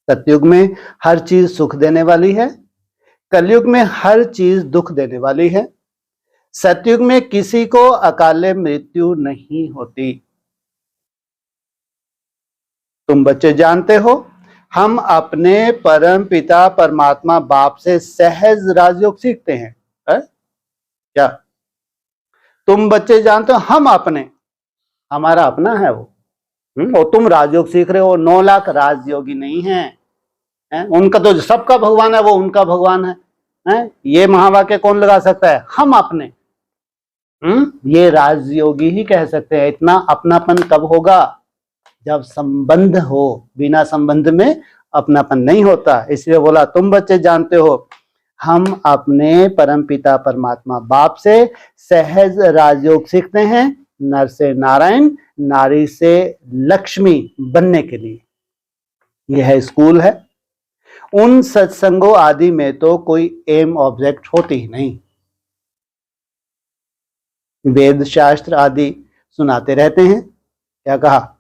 सतयुग में हर चीज सुख देने वाली है, कलयुग में हर चीज दुख देने वाली है। सतयुग में किसी को अकाले मृत्यु नहीं होती। तुम बच्चे जानते हो हम अपने परम पिता परमात्मा बाप से सहज राजयोग सीखते हैं, है? क्या तुम बच्चे जानते हो हम अपने, हमारा अपना है वो, और तुम राजयोग सीख रहे हो। 9 लाख राजयोगी नहीं है? उनका तो सबका भगवान है, वो उनका भगवान है? ये महावाक्य कौन लगा सकता है? हम अपने। ये राजयोगी ही कह सकते हैं। इतना अपनापन कब होगा? जब संबंध हो, बिना संबंध में अपनापन नहीं होता। इसलिए बोला तुम बच्चे जानते हो हम अपने परमपिता परमात्मा बाप से सहज राजयोग सीखते हैं, नर से नारायण, नारी से लक्ष्मी बनने के लिए। यह स्कूल है। उन सत्संगों आदि में तो कोई एम ऑब्जेक्ट होती ही नहीं। वेद शास्त्र आदि सुनाते रहते हैं। क्या कहा?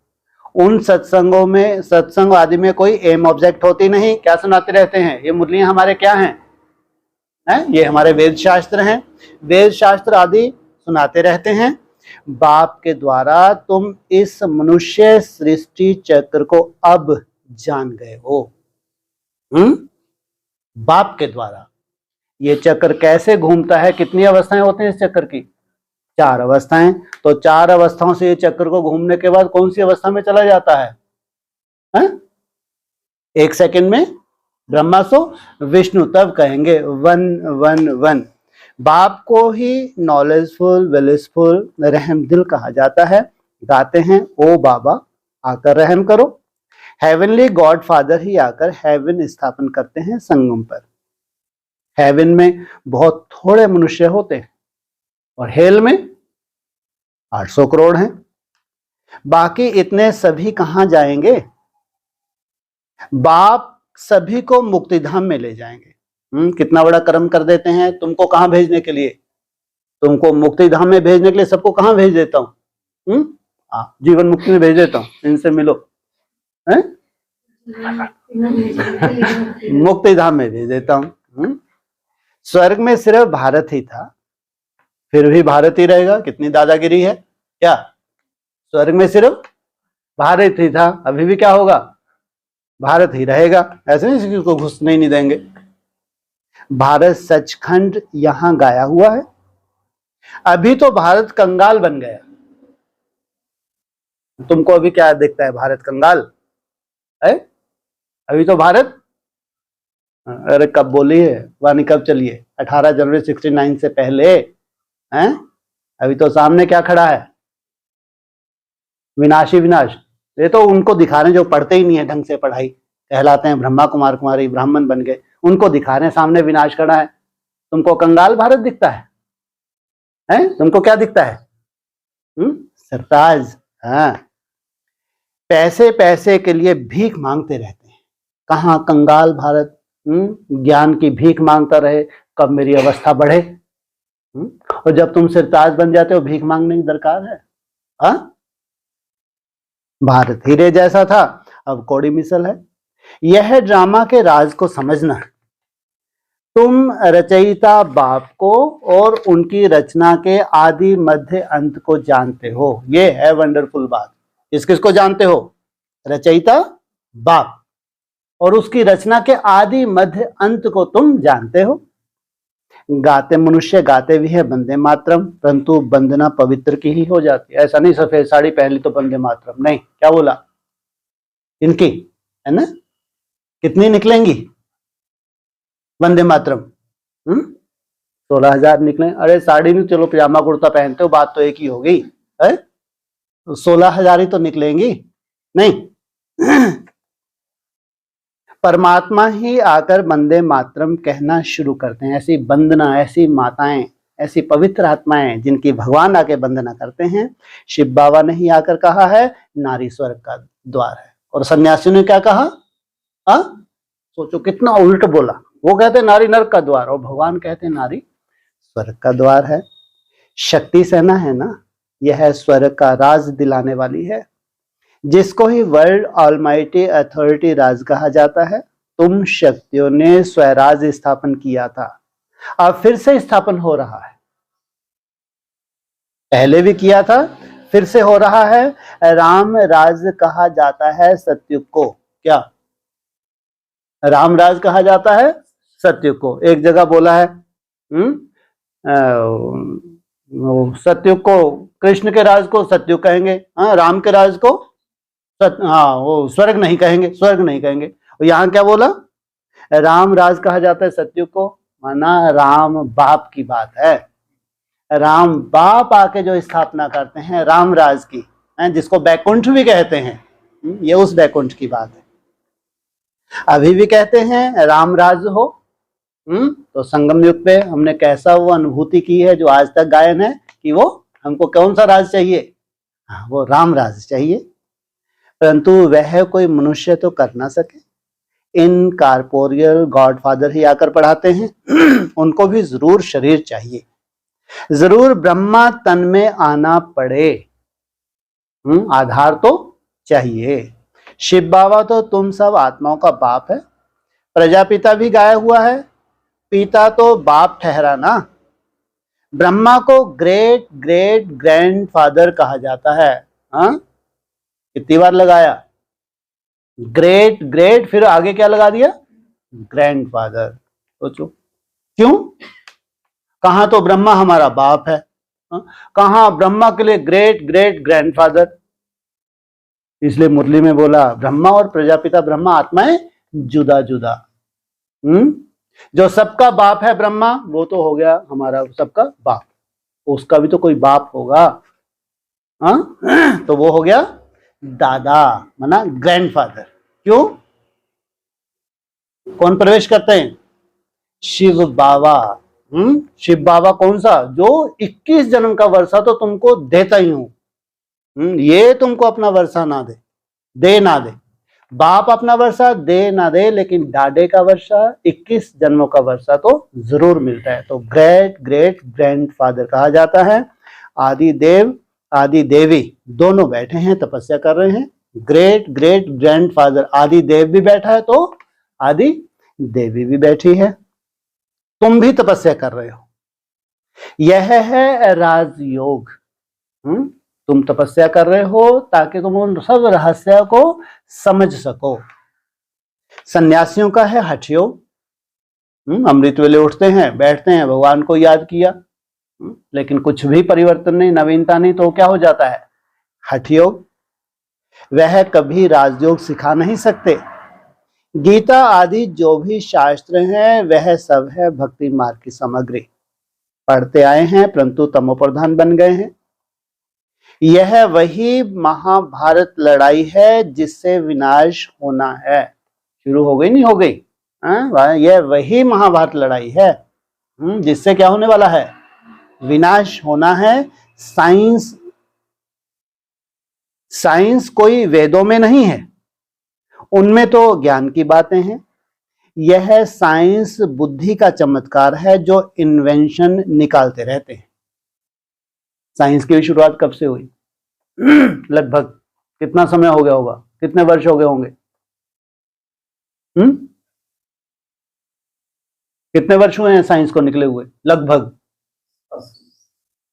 उन सत्संगों में, सत्संग आदि में कोई एम ऑब्जेक्ट होती नहीं। क्या सुनाते रहते हैं? ये मुरलियां हमारे क्या हैं? ये हमारे वेद शास्त्र हैं। वेद शास्त्र आदि सुनाते रहते हैं। बाप के द्वारा तुम इस मनुष्य सृष्टि चक्र को अब जान गए हो। बाप के द्वारा ये चक्र कैसे घूमता है, कितनी अवस्थाएं होती हैं इस चक्र की? 4 अवस्थाएं। तो 4 अवस्थाओं से ये चक्र को घूमने के बाद कौन सी अवस्था में चला जाता है? 1 सेकंड में ब्रह्मा सो विष्णु, तब कहेंगे 1 1 1। बाप को ही नॉलेजफुल, विलिसफुल, रहम दिल कहा जाता है। गाते हैं ओ बाबा आकर रहम करो। हेवनली गॉड फादर ही आकर हेवन स्थापन करते हैं संगम पर। हेवन में बहुत थोड़े मनुष्य होते हैं और हेल में 800 करोड़ हैं। बाकी इतने सभी कहां जाएंगे? बाप सभी को मुक्तिधाम में ले जाएंगे। कितना बड़ा कर्म कर देते हैं। तुमको कहां भेजने के लिए? तुमको मुक्तिधाम में भेजने के लिए सबको कहां भेज देता हूं? जीवन मुक्ति में भेज देता हूं, इनसे मिलो। मुक्तिधाम में भेज देता हूं। स्वर्ग में सिर्फ भारत ही था, फिर भी भारत ही रहेगा। कितनी दादागिरी है। क्या स्वर्ग में सिर्फ भारत ही था, अभी भी क्या होगा? भारत ही रहेगा। ऐसे नहीं किसी को घुसने नहीं देंगे। भारत सचखंड यहां गाया हुआ है। अभी तो भारत कंगाल बन गया। तुमको अभी क्या दिखता है? भारत कंगाल है? अभी तो भारत, अरे कब बोली है वानी, कब चलिए? 18 जनवरी 69 से पहले हैं? अभी तो सामने क्या खड़ा है? विनाशी विनाश। ये तो उनको दिखा रहे हैं जो पढ़ते ही नहीं है ढंग से पढ़ाई, कहलाते हैं ब्रह्मा कुमार कुमारी, ब्राह्मण बन गए, उनको दिखा रहे हैं सामने विनाश खड़ा है। तुमको कंगाल भारत दिखता है? तुमको क्या दिखता है? सरताज। हाँ, पैसे पैसे के लिए भीख मांगते रहते हैं। कहाँ कंगाल भारत ज्ञान की भीख मांगता रहे, कब मेरी अवस्था बढ़े। और जब तुम सरताज बन जाते हो भीख मांगने की दरकार है? भारत हीरे जैसा था, अब कौड़ी मिसल है। यह ड्रामा के राज को समझना। तुम रचयिता बाप को और उनकी रचना के आदि मध्य अंत को जानते हो। ये है वंडरफुल बात। किस किस को जानते हो? रचयिता बाप और उसकी रचना के आदि मध्य अंत को तुम जानते हो। गाते मनुष्य गाते भी है वंदे मातरम, परंतु वंदना पवित्र की ही हो जाती है। ऐसा नहीं सफेद साड़ी पहन ली तो वंदे मातरम नहीं। क्या बोला? इनकी है ना, कितनी निकलेंगी वंदे मातरम? 16,000 निकले। अरे साड़ी नहीं, चलो पजामा कुर्ता पहनते हो, बात तो एक ही हो गई है। तो 16,000 ही तो निकलेंगी नहीं। परमात्मा ही आकर वंदे मातरम कहना शुरू करते हैं। ऐसी वंदना, ऐसी माताएं, ऐसी पवित्र आत्माएं जिनकी भगवान आके वंदना करते हैं। शिव बाबा ने ही आकर कहा है नारी स्वर्ग का द्वार है, और सन्यासियों ने क्या कहा? सोचो कितना उल्ट बोला। वो कहते नारी नरक का द्वार और भगवान कहते नारी स्वर्ग का द्वार है। शक्ति सेना है ना, यह स्वर्ग का राज दिलाने वाली है, जिसको ही वर्ल्ड ऑलमाइटी अथॉरिटी राज कहा जाता है। तुम शक्तियों ने स्वराज स्थापन किया था, अब फिर से स्थापन हो रहा है। पहले भी किया था, फिर से हो रहा है। राम राज कहा जाता है सतयुग को। क्या रामराज कहा जाता है सतयुग को। एक जगह बोला है सतयुग को, कृष्ण के राज को सतयुग कहेंगे, हाँ, राम के राज को वो स्वर्ग नहीं कहेंगे, स्वर्ग नहीं कहेंगे। और यहाँ क्या बोला, राम राज कहा जाता है सतयुग को, माना राम बाप की बात है। राम बाप आके जो स्थापना करते हैं राम राज की, जिसको बैकुंठ भी कहते हैं, ये उस बैकुंठ की बात है। अभी भी कहते हैं राम राज हो। तो संगम युग पे हमने कैसा वो अनुभूति की है जो आज तक गायन है, कि वो हमको कौन सा राज चाहिए, वो राम राज चाहिए। परंतु वह कोई मनुष्य तो कर ना सके, इन कारपोरियल गॉडफादर ही आकर पढ़ाते हैं। उनको भी जरूर शरीर चाहिए, जरूर ब्रह्मा तन में आना पड़े, आधार तो चाहिए। शिव बाबा तो तुम सब आत्माओं का बाप है, प्रजापिता भी गाया हुआ है, पिता तो बाप ठहरा ना। ब्रह्मा को ग्रेट ग्रेट ग्रैंडफादर कहा जाता है। हाँ, कितनी बार लगाया ग्रेट ग्रेट, फिर आगे क्या लगा दिया, ग्रैंडफादर। सोचो क्यों, कहां तो ब्रह्मा हमारा बाप है, कहां ब्रह्मा के लिए ग्रेट ग्रेट ग्रैंडफादर। इसलिए मुरली में बोला ब्रह्मा और प्रजापिता ब्रह्मा आत्माएं जुदा जुदा। जो सबका बाप है ब्रह्मा, वो तो हो गया हमारा सबका बाप, उसका भी तो कोई बाप होगा, तो वो हो गया दादा, माना ग्रैंडफादर। क्यों, कौन प्रवेश करते हैं, शिव बाबा। शिव बाबा कौन सा, जो 21 जन्म का वर्षा तो तुमको देता ही हूं। ये तुमको अपना वर्षा ना दे ना दे, बाप अपना वर्षा दे ना दे, लेकिन डाडे का वर्षा 21 जन्मों का वर्षा तो जरूर मिलता है। तो ग्रेट ग्रेट ग्रैंडफादर कहा जाता है। आदि देव आदि देवी दोनों बैठे हैं, तपस्या कर रहे हैं। ग्रेट ग्रेट ग्रैंडफादर आदि देव भी बैठा है, तो आदि देवी भी बैठी है। तुम भी तपस्या कर रहे हो, यह है राजयोग। तुम तपस्या कर रहे हो ताकि तुम उन सब रहस्य को समझ सको। सन्यासियों का है हठ योग। अमृत वेले उठते हैं, बैठते हैं, भगवान को याद किया, लेकिन कुछ भी परिवर्तन नहीं, नवीनता नहीं, तो क्या हो जाता है, हठ योग। वह कभी राजयोग सिखा नहीं सकते। गीता आदि जो भी शास्त्र हैं वह सब है भक्ति मार्ग की सामग्री। पढ़ते आए हैं परंतु तमोप्रधान बन गए हैं। यह वही महाभारत लड़ाई है जिससे विनाश होना है। शुरू हो गई, नहीं हो गई, यह वही महाभारत लड़ाई है जिससे क्या होने वाला है, विनाश होना है। साइंस कोई वेदों में नहीं है, उनमें तो ज्ञान की बातें हैं। यह साइंस बुद्धि का चमत्कार है जो इन्वेंशन निकालते रहते हैं। साइंस की शुरुआत कब से हुई, लगभग कितना समय हो गया होगा, कितने वर्ष हो गए होंगे, कितने वर्ष हुए हैं साइंस को निकले हुए, लगभग।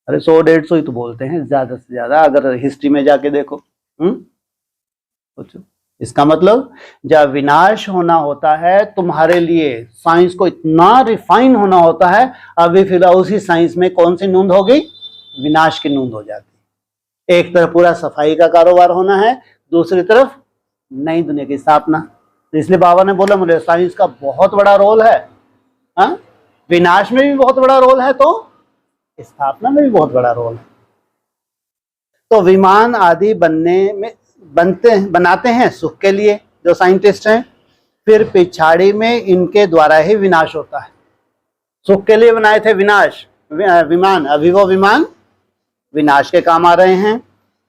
अरे 100-150 ही तो बोलते हैं, ज्यादा से ज्यादा, अगर हिस्ट्री में जाके देखो। सोचो, इसका मतलब जब विनाश होना होता है तुम्हारे लिए, साइंस को इतना रिफाइन होना होता है, अभी फिलहाल उसी साइंस में कौन सी नूंद हो गई, विनाश की नूंद हो जाती है। एक तरफ पूरा सफाई का कारोबार होना है, दूसरी तरफ नई दुनिया की स्थापना। तो इसलिए बाबा ने बोला मुझे साइंस का बहुत बड़ा रोल है, विनाश में भी बहुत बड़ा रोल है, तो स्थापना में भी बहुत बड़ा रोल है। तो विमान आदि बनाते हैं सुख के लिए जो साइंटिस्ट हैं, फिर पिछाड़ी में इनके द्वारा ही विनाश होता है। सुख के लिए बनाए थे विमान, अभी वो विमान विनाश के काम आ रहे हैं।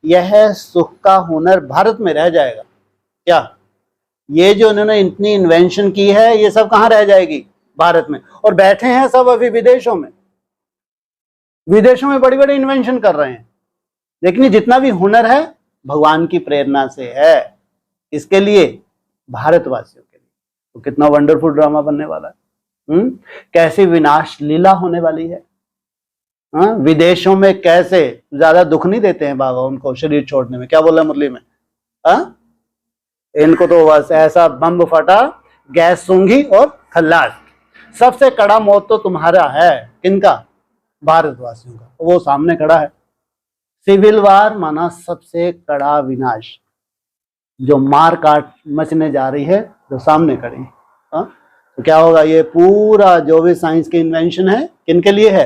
यह सुख का हुनर भारत में रह जाएगा क्या, ये जो इन्होंने इतनी इन्वेंशन की है ये सब कहाँ रह जाएगी, भारत में। और बैठे हैं सब अभी विदेशों में बड़ी बड़ी इन्वेंशन कर रहे हैं, लेकिन जितना भी हुनर है भगवान की प्रेरणा से है। इसके लिए भारतवासियों के लिए तो कितना वंडरफुल ड्रामा बनने वाला है, कैसी विनाश लीला होने वाली है। विदेशों में कैसे ज्यादा दुख नहीं देते हैं बाबा उनको शरीर छोड़ने में, क्या बोला मुरली में, इनको तो बस ऐसा बम फटा गैस सूंघी और खल्लास। सबसे कड़ा मौत तो तुम्हारा है, किनका? भारतवासियों का। वो सामने खड़ा है। सिविल वार माना सबसे कड़ा विनाश, जो मार काट मचने जा रही है, जो सामने खड़ी है। हाँ? तो क्या होगा? ये पूरा जो भी साइंस की इन्वेंशन है किनके लिए है?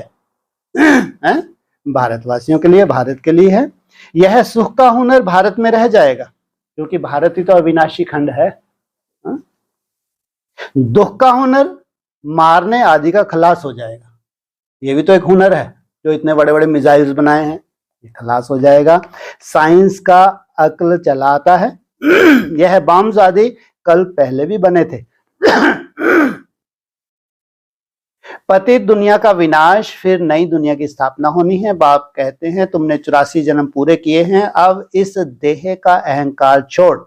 हैं? भारतवासियों के लिए, भारत के लिए है। यह सुख का हुनर भारत में रह जाएगा, क्योंकि भारत ही तो अविनाशी खंड है। हाँ? दुख का हुनर मारने आदि का खलास हो जाएगा। ये भी तो एक हुनर है, जो इतने बड़े बड़े मिसाइल्स बनाए हैं, ये खलास हो जाएगा। साइंस का अक्ल चलाता है। यह बम्स आदि कल पहले भी बने थे। पतित दुनिया का विनाश, फिर नई दुनिया की स्थापना होनी है। बाप कहते हैं तुमने 84 जन्म पूरे किए हैं, अब इस देह का अहंकार छोड़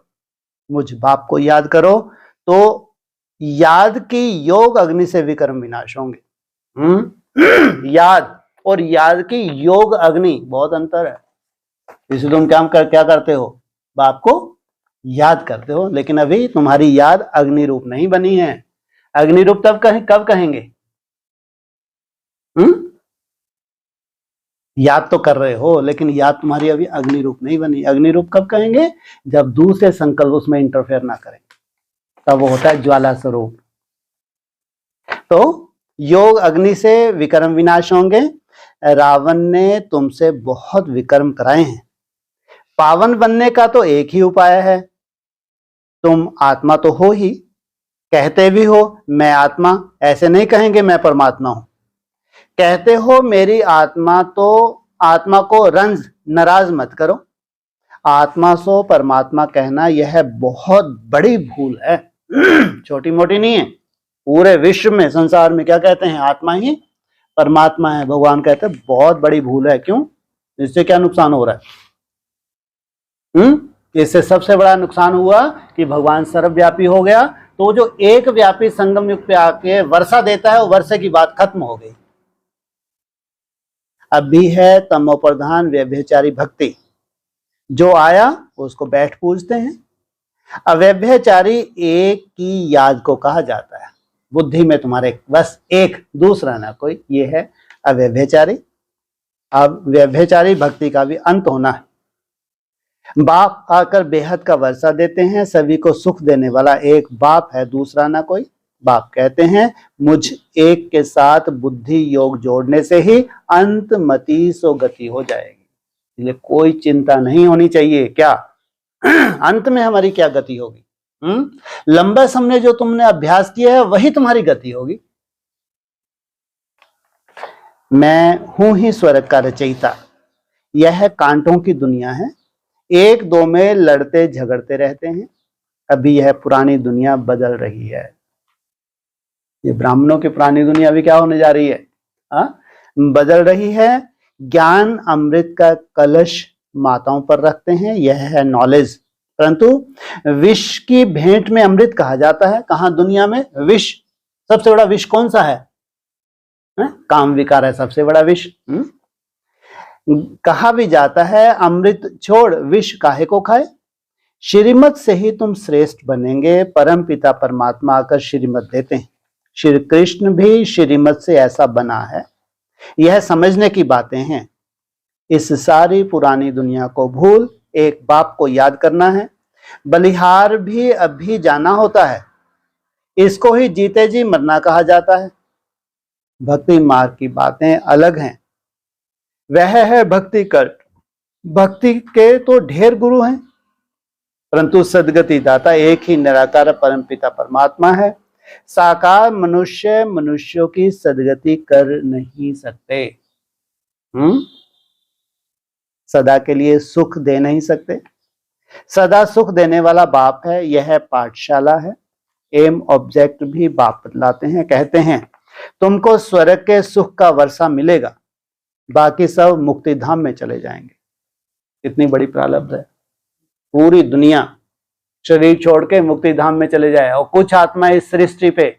मुझ बाप को याद करो, तो याद की योग अग्नि से विकर्म विनाश होंगे। याद और याद की योग अग्नि, बहुत अंतर है। इसे तुम क्या करते हो? बाप को याद करते हो, लेकिन अभी तुम्हारी याद अग्नि रूप नहीं बनी है। अग्नि रूप कब कहेंगे? याद तो कर रहे हो, लेकिन याद तुम्हारी अभी अग्नि रूप नहीं बनी। अग्नि रूप कब कहेंगे? जब दूसरे संकल्प उसमें इंटरफेयर ना करें, तब वो होता है ज्वाला स्वरूप। तो योग अग्नि से विकर्म विनाश होंगे। रावण ने तुमसे बहुत विकर्म कराए हैं। पावन बनने का तो एक ही उपाय है। तुम आत्मा तो हो ही, कहते भी हो मैं आत्मा, ऐसे नहीं कहेंगे मैं परमात्मा हूं। कहते हो मेरी आत्मा, तो आत्मा को रंज नाराज मत करो। आत्मा सो परमात्मा कहना यह बहुत बड़ी भूल है। छोटी मोटी नहीं है। पूरे विश्व में, संसार में क्या कहते हैं? आत्मा ही परमात्मा है। भगवान कहते हैं बहुत बड़ी भूल है। क्यों? इससे क्या नुकसान हो रहा है? इससे सबसे बड़ा नुकसान हुआ कि भगवान सर्वव्यापी हो गया, तो जो एक व्यापी संगम युग पे आके वर्षा देता है, वो वर्षे की बात खत्म हो गई। अब भी है तमो प्रधान व्यभिचारी भक्ति। जो आया उसको बैठ पूजते हैं। अव्यभिचारी एक की याद को कहा जाता है। बुद्धि में तुम्हारे बस एक, दूसरा ना कोई, ये है अव्यभिचारी। अब व्यभिचारी भक्ति का भी अंत होना है। बाप आकर बेहद का वर्षा देते हैं। सभी को सुख देने वाला एक बाप है, दूसरा ना कोई। बाप कहते हैं मुझ एक के साथ बुद्धि योग जोड़ने से ही अंत मति सो गति हो जाएगी। इसलिए कोई चिंता नहीं होनी चाहिए। क्या अंत में हमारी क्या गति होगी? लंबे समय जो तुमने अभ्यास किया है वही तुम्हारी गति होगी। मैं हूं ही स्वर्ग का रचयिता। यह कांटों की दुनिया है, एक दो में लड़ते झगड़ते रहते हैं। अभी यह पुरानी दुनिया बदल रही है। ये ब्राह्मणों की पुरानी दुनिया अभी क्या होने जा रही है? बदल रही है। ज्ञान अमृत का कलश माताओं पर रखते हैं, यह है नॉलेज। परंतु विष की भेंट में अमृत कहा जाता है। कहां? दुनिया में विष। सबसे बड़ा विष कौन सा है? काम विकार है सबसे बड़ा विष। कहा भी जाता है अमृत छोड़ विष काहे को खाए। श्रीमत से ही तुम श्रेष्ठ बनेंगे। परम पिता परमात्मा आकर श्रीमत देते हैं। श्री कृष्ण भी श्रीमत से ऐसा बना है। यह समझने की बातें हैं। इस सारी पुरानी दुनिया को भूल एक बाप को याद करना है। बलिहार भी अभी जाना होता है। इसको ही जीते जी मरना कहा जाता है। भक्ति मार्ग की बातें अलग हैं। वह है भक्ति कल्ट। भक्ति के तो ढेर गुरु हैं, परंतु सदगति दाता एक ही निराकार परम पिता परमात्मा है। साकार मनुष्य मनुष्यों की सदगति कर नहीं सकते। सदा के लिए सुख दे नहीं सकते। सदा सुख देने वाला बाप है। यह पाठशाला है। एम ऑब्जेक्ट भी बाप बतलाते हैं। कहते हैं तुमको स्वर्ग के सुख का वर्षा मिलेगा, बाकी सब मुक्ति धाम में चले जाएंगे। इतनी बड़ी प्रारब्ध है। पूरी दुनिया शरीर छोड़ के मुक्ति धाम में चले जाए, और कुछ आत्मा इस सृष्टि पे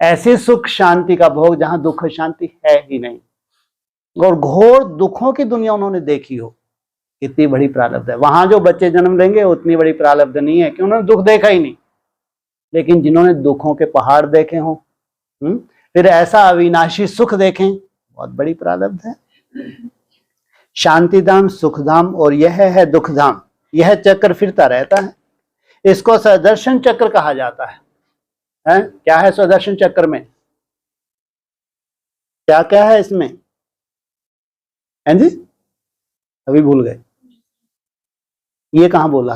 ऐसी सुख शांति का भोग जहां दुख शांति है ही नहीं, और घोर दुखों की दुनिया उन्होंने देखी हो। इतनी बड़ी प्रारब्ध है। वहां जो बच्चे जन्म लेंगे उतनी बड़ी प्रारब्ध नहीं है कि उन्होंने दुख देखा ही नहीं। लेकिन जिन्होंने दुखों के पहाड़ देखे हों, फिर ऐसा अविनाशी सुख देखें, बहुत बड़ी प्रारब्ध है। शांतिधाम, सुखधाम और यह है दुखधाम, यह चक्र फिरता रहता है। इसको सदर्शन चक्र कहा जाता है। क्या है स्वदर्शन चक्र में? क्या क्या है इसमें? हैं जी, अभी भूल गए। ये कहां बोला?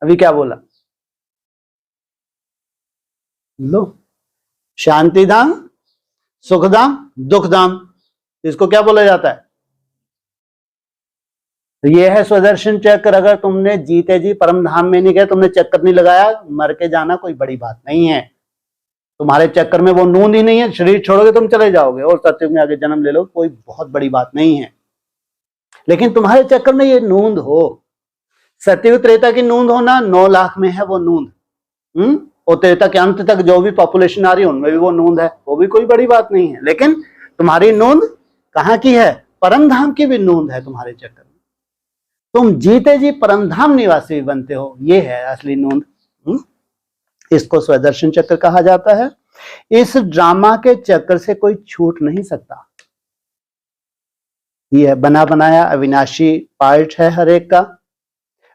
अभी क्या बोला? लो, शांतिधाम, सुखधाम, दुखधाम, इसको क्या बोला जाता है? तो ये है स्वदर्शन चक्र। अगर तुमने जीते जी परम धाम में नहीं गए, तुमने चक्कर नहीं लगाया, मर के जाना कोई बड़ी बात नहीं है। तुम्हारे चक्कर में वो नूंद ही नहीं है, शरीर छोड़ोगे तुम चले जाओगे और सत्युग में आगे जन्म ले लो, कोई बहुत बड़ी बात नहीं है। लेकिन तुम्हारे चक्कर में ये नूंद हो, सत्युग त्रेता की नूंद होना 9 लाख में है वो नूंद, और त्रेता के अंत तक जो भी पॉपुलेशन आ रही है उनमें भी वो नूंद है, वो भी कोई बड़ी बात नहीं है। लेकिन तुम्हारी नूंद कहाँ की है? परम धाम की भी नूंद है तुम्हारे चक्कर में। तुम जीते जी परम धाम निवासी भी बनते हो, ये है असली नूंद। इसको स्वदर्शन चक्र कहा जाता है। इस ड्रामा के चक्र से कोई छूट नहीं सकता। यह बना बनाया अविनाशी पार्ट है हर एक का।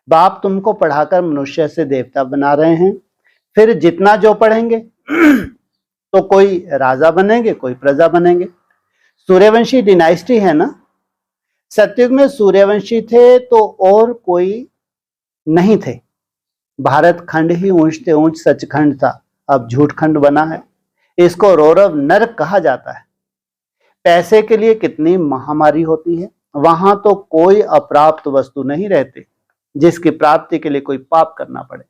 बाप तुमको पढ़ाकर मनुष्य से देवता बना रहे हैं, फिर जितना जो पढ़ेंगे तो कोई राजा बनेंगे, कोई प्रजा बनेंगे। सूर्यवंशी डिनाइस्टी है ना, सतयुग में सूर्यवंशी थे तो और कोई नहीं थे। भारत खंड ही ऊंच से ऊंच सचखंड था, अब झूठ खंड बना है। इसको रौरव नरक कहा जाता है। पैसे के लिए कितनी महामारी होती है। वहां तो कोई अप्राप्त वस्तु नहीं रहती जिसकी प्राप्ति के लिए कोई पाप करना पड़े।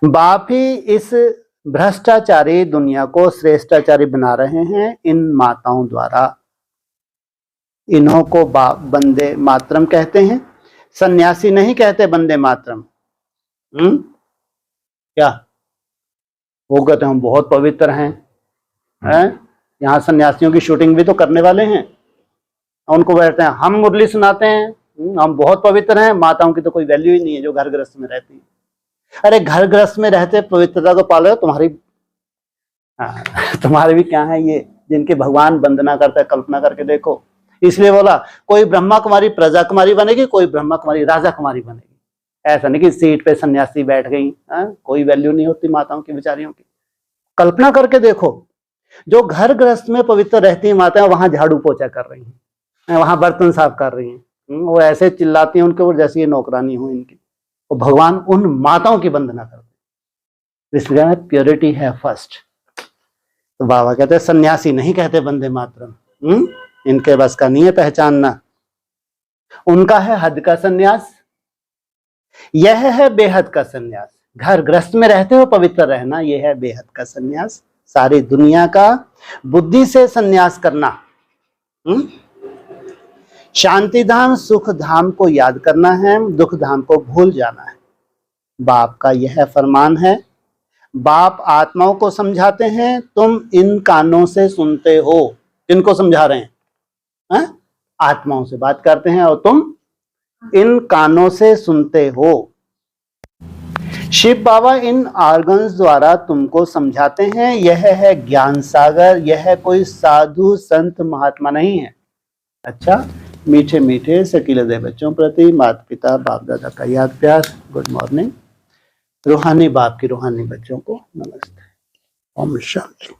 बाप ही इस भ्रष्टाचारी दुनिया को श्रेष्ठाचारी बना रहे हैं इन माताओं द्वारा। इन्हों को बाप बंदे मातरम कहते हैं, सन्यासी नहीं कहते बंदे मातरम। क्या वो कहते हम बहुत पवित्र हैं, यहाँ सन्यासियों की शूटिंग भी तो करने वाले हैं, उनको बैठते हैं हम मुरली सुनाते हैं, हम बहुत पवित्र हैं। माताओं की तो कोई वैल्यू ही नहीं है जो घर गृहस्थ में रहती है। अरे घर गृहस्थ में रहते पवित्रता को पालो, तुम्हारी भी क्या है ये जिनके भगवान वंदना करता है, कल्पना करके देखो। इसलिए बोला कोई ब्रह्मा कुमारी प्रजा कुमारी बनेगी, कोई ब्रह्मा कुमारी राजा कुमारी बनेगी। ऐसा नहीं कि सीट पे सन्यासी बैठ गई, कोई वैल्यू नहीं होती माताओं की बेचारियों की। कल्पना करके देखो, जो घर गृहस्थ में पवित्र रहती है माताएं, वहां झाड़ू पोछा कर रही हैं, वहां बर्तन साफ कर रही हैं, वो ऐसे चिल्लाती हैं उनके ऊपर जैसे ये नौकरानी हो इनकी। वो भगवान उन माताओं की वंदना करते हैं, इसलिए प्योरिटी है फर्स्ट। तो बाबा कहते हैं सन्यासी नहीं कहते वंदे मातरम, इनके बस का नहीं है पहचानना। उनका है हद का सन्यास, यह है बेहद का सन्यास। घर गृहस्थ में रहते हो पवित्र रहना, यह है बेहद का सन्यास। सारी दुनिया का बुद्धि से सन्यास करना। शांति धाम सुख धाम को याद करना है, दुख धाम को भूल जाना है। बाप का यह फरमान है। बाप आत्माओं को समझाते हैं, तुम इन कानों से सुनते हो। किनको समझा रहे हैं? आत्माओं से बात करते हैं और तुम इन कानों से सुनते हो। शिव बाबा इन ऑर्गन्स द्वारा तुमको समझाते हैं। यह है ज्ञान सागर, यह कोई साधु संत महात्मा नहीं है। अच्छा, मीठे मीठे सकीलदे बच्चों प्रति माता पिता बाप दादा का याद प्यार, गुड मॉर्निंग। रूहानी बाप की रूहानी बच्चों को नमस्ते। ओम शांति।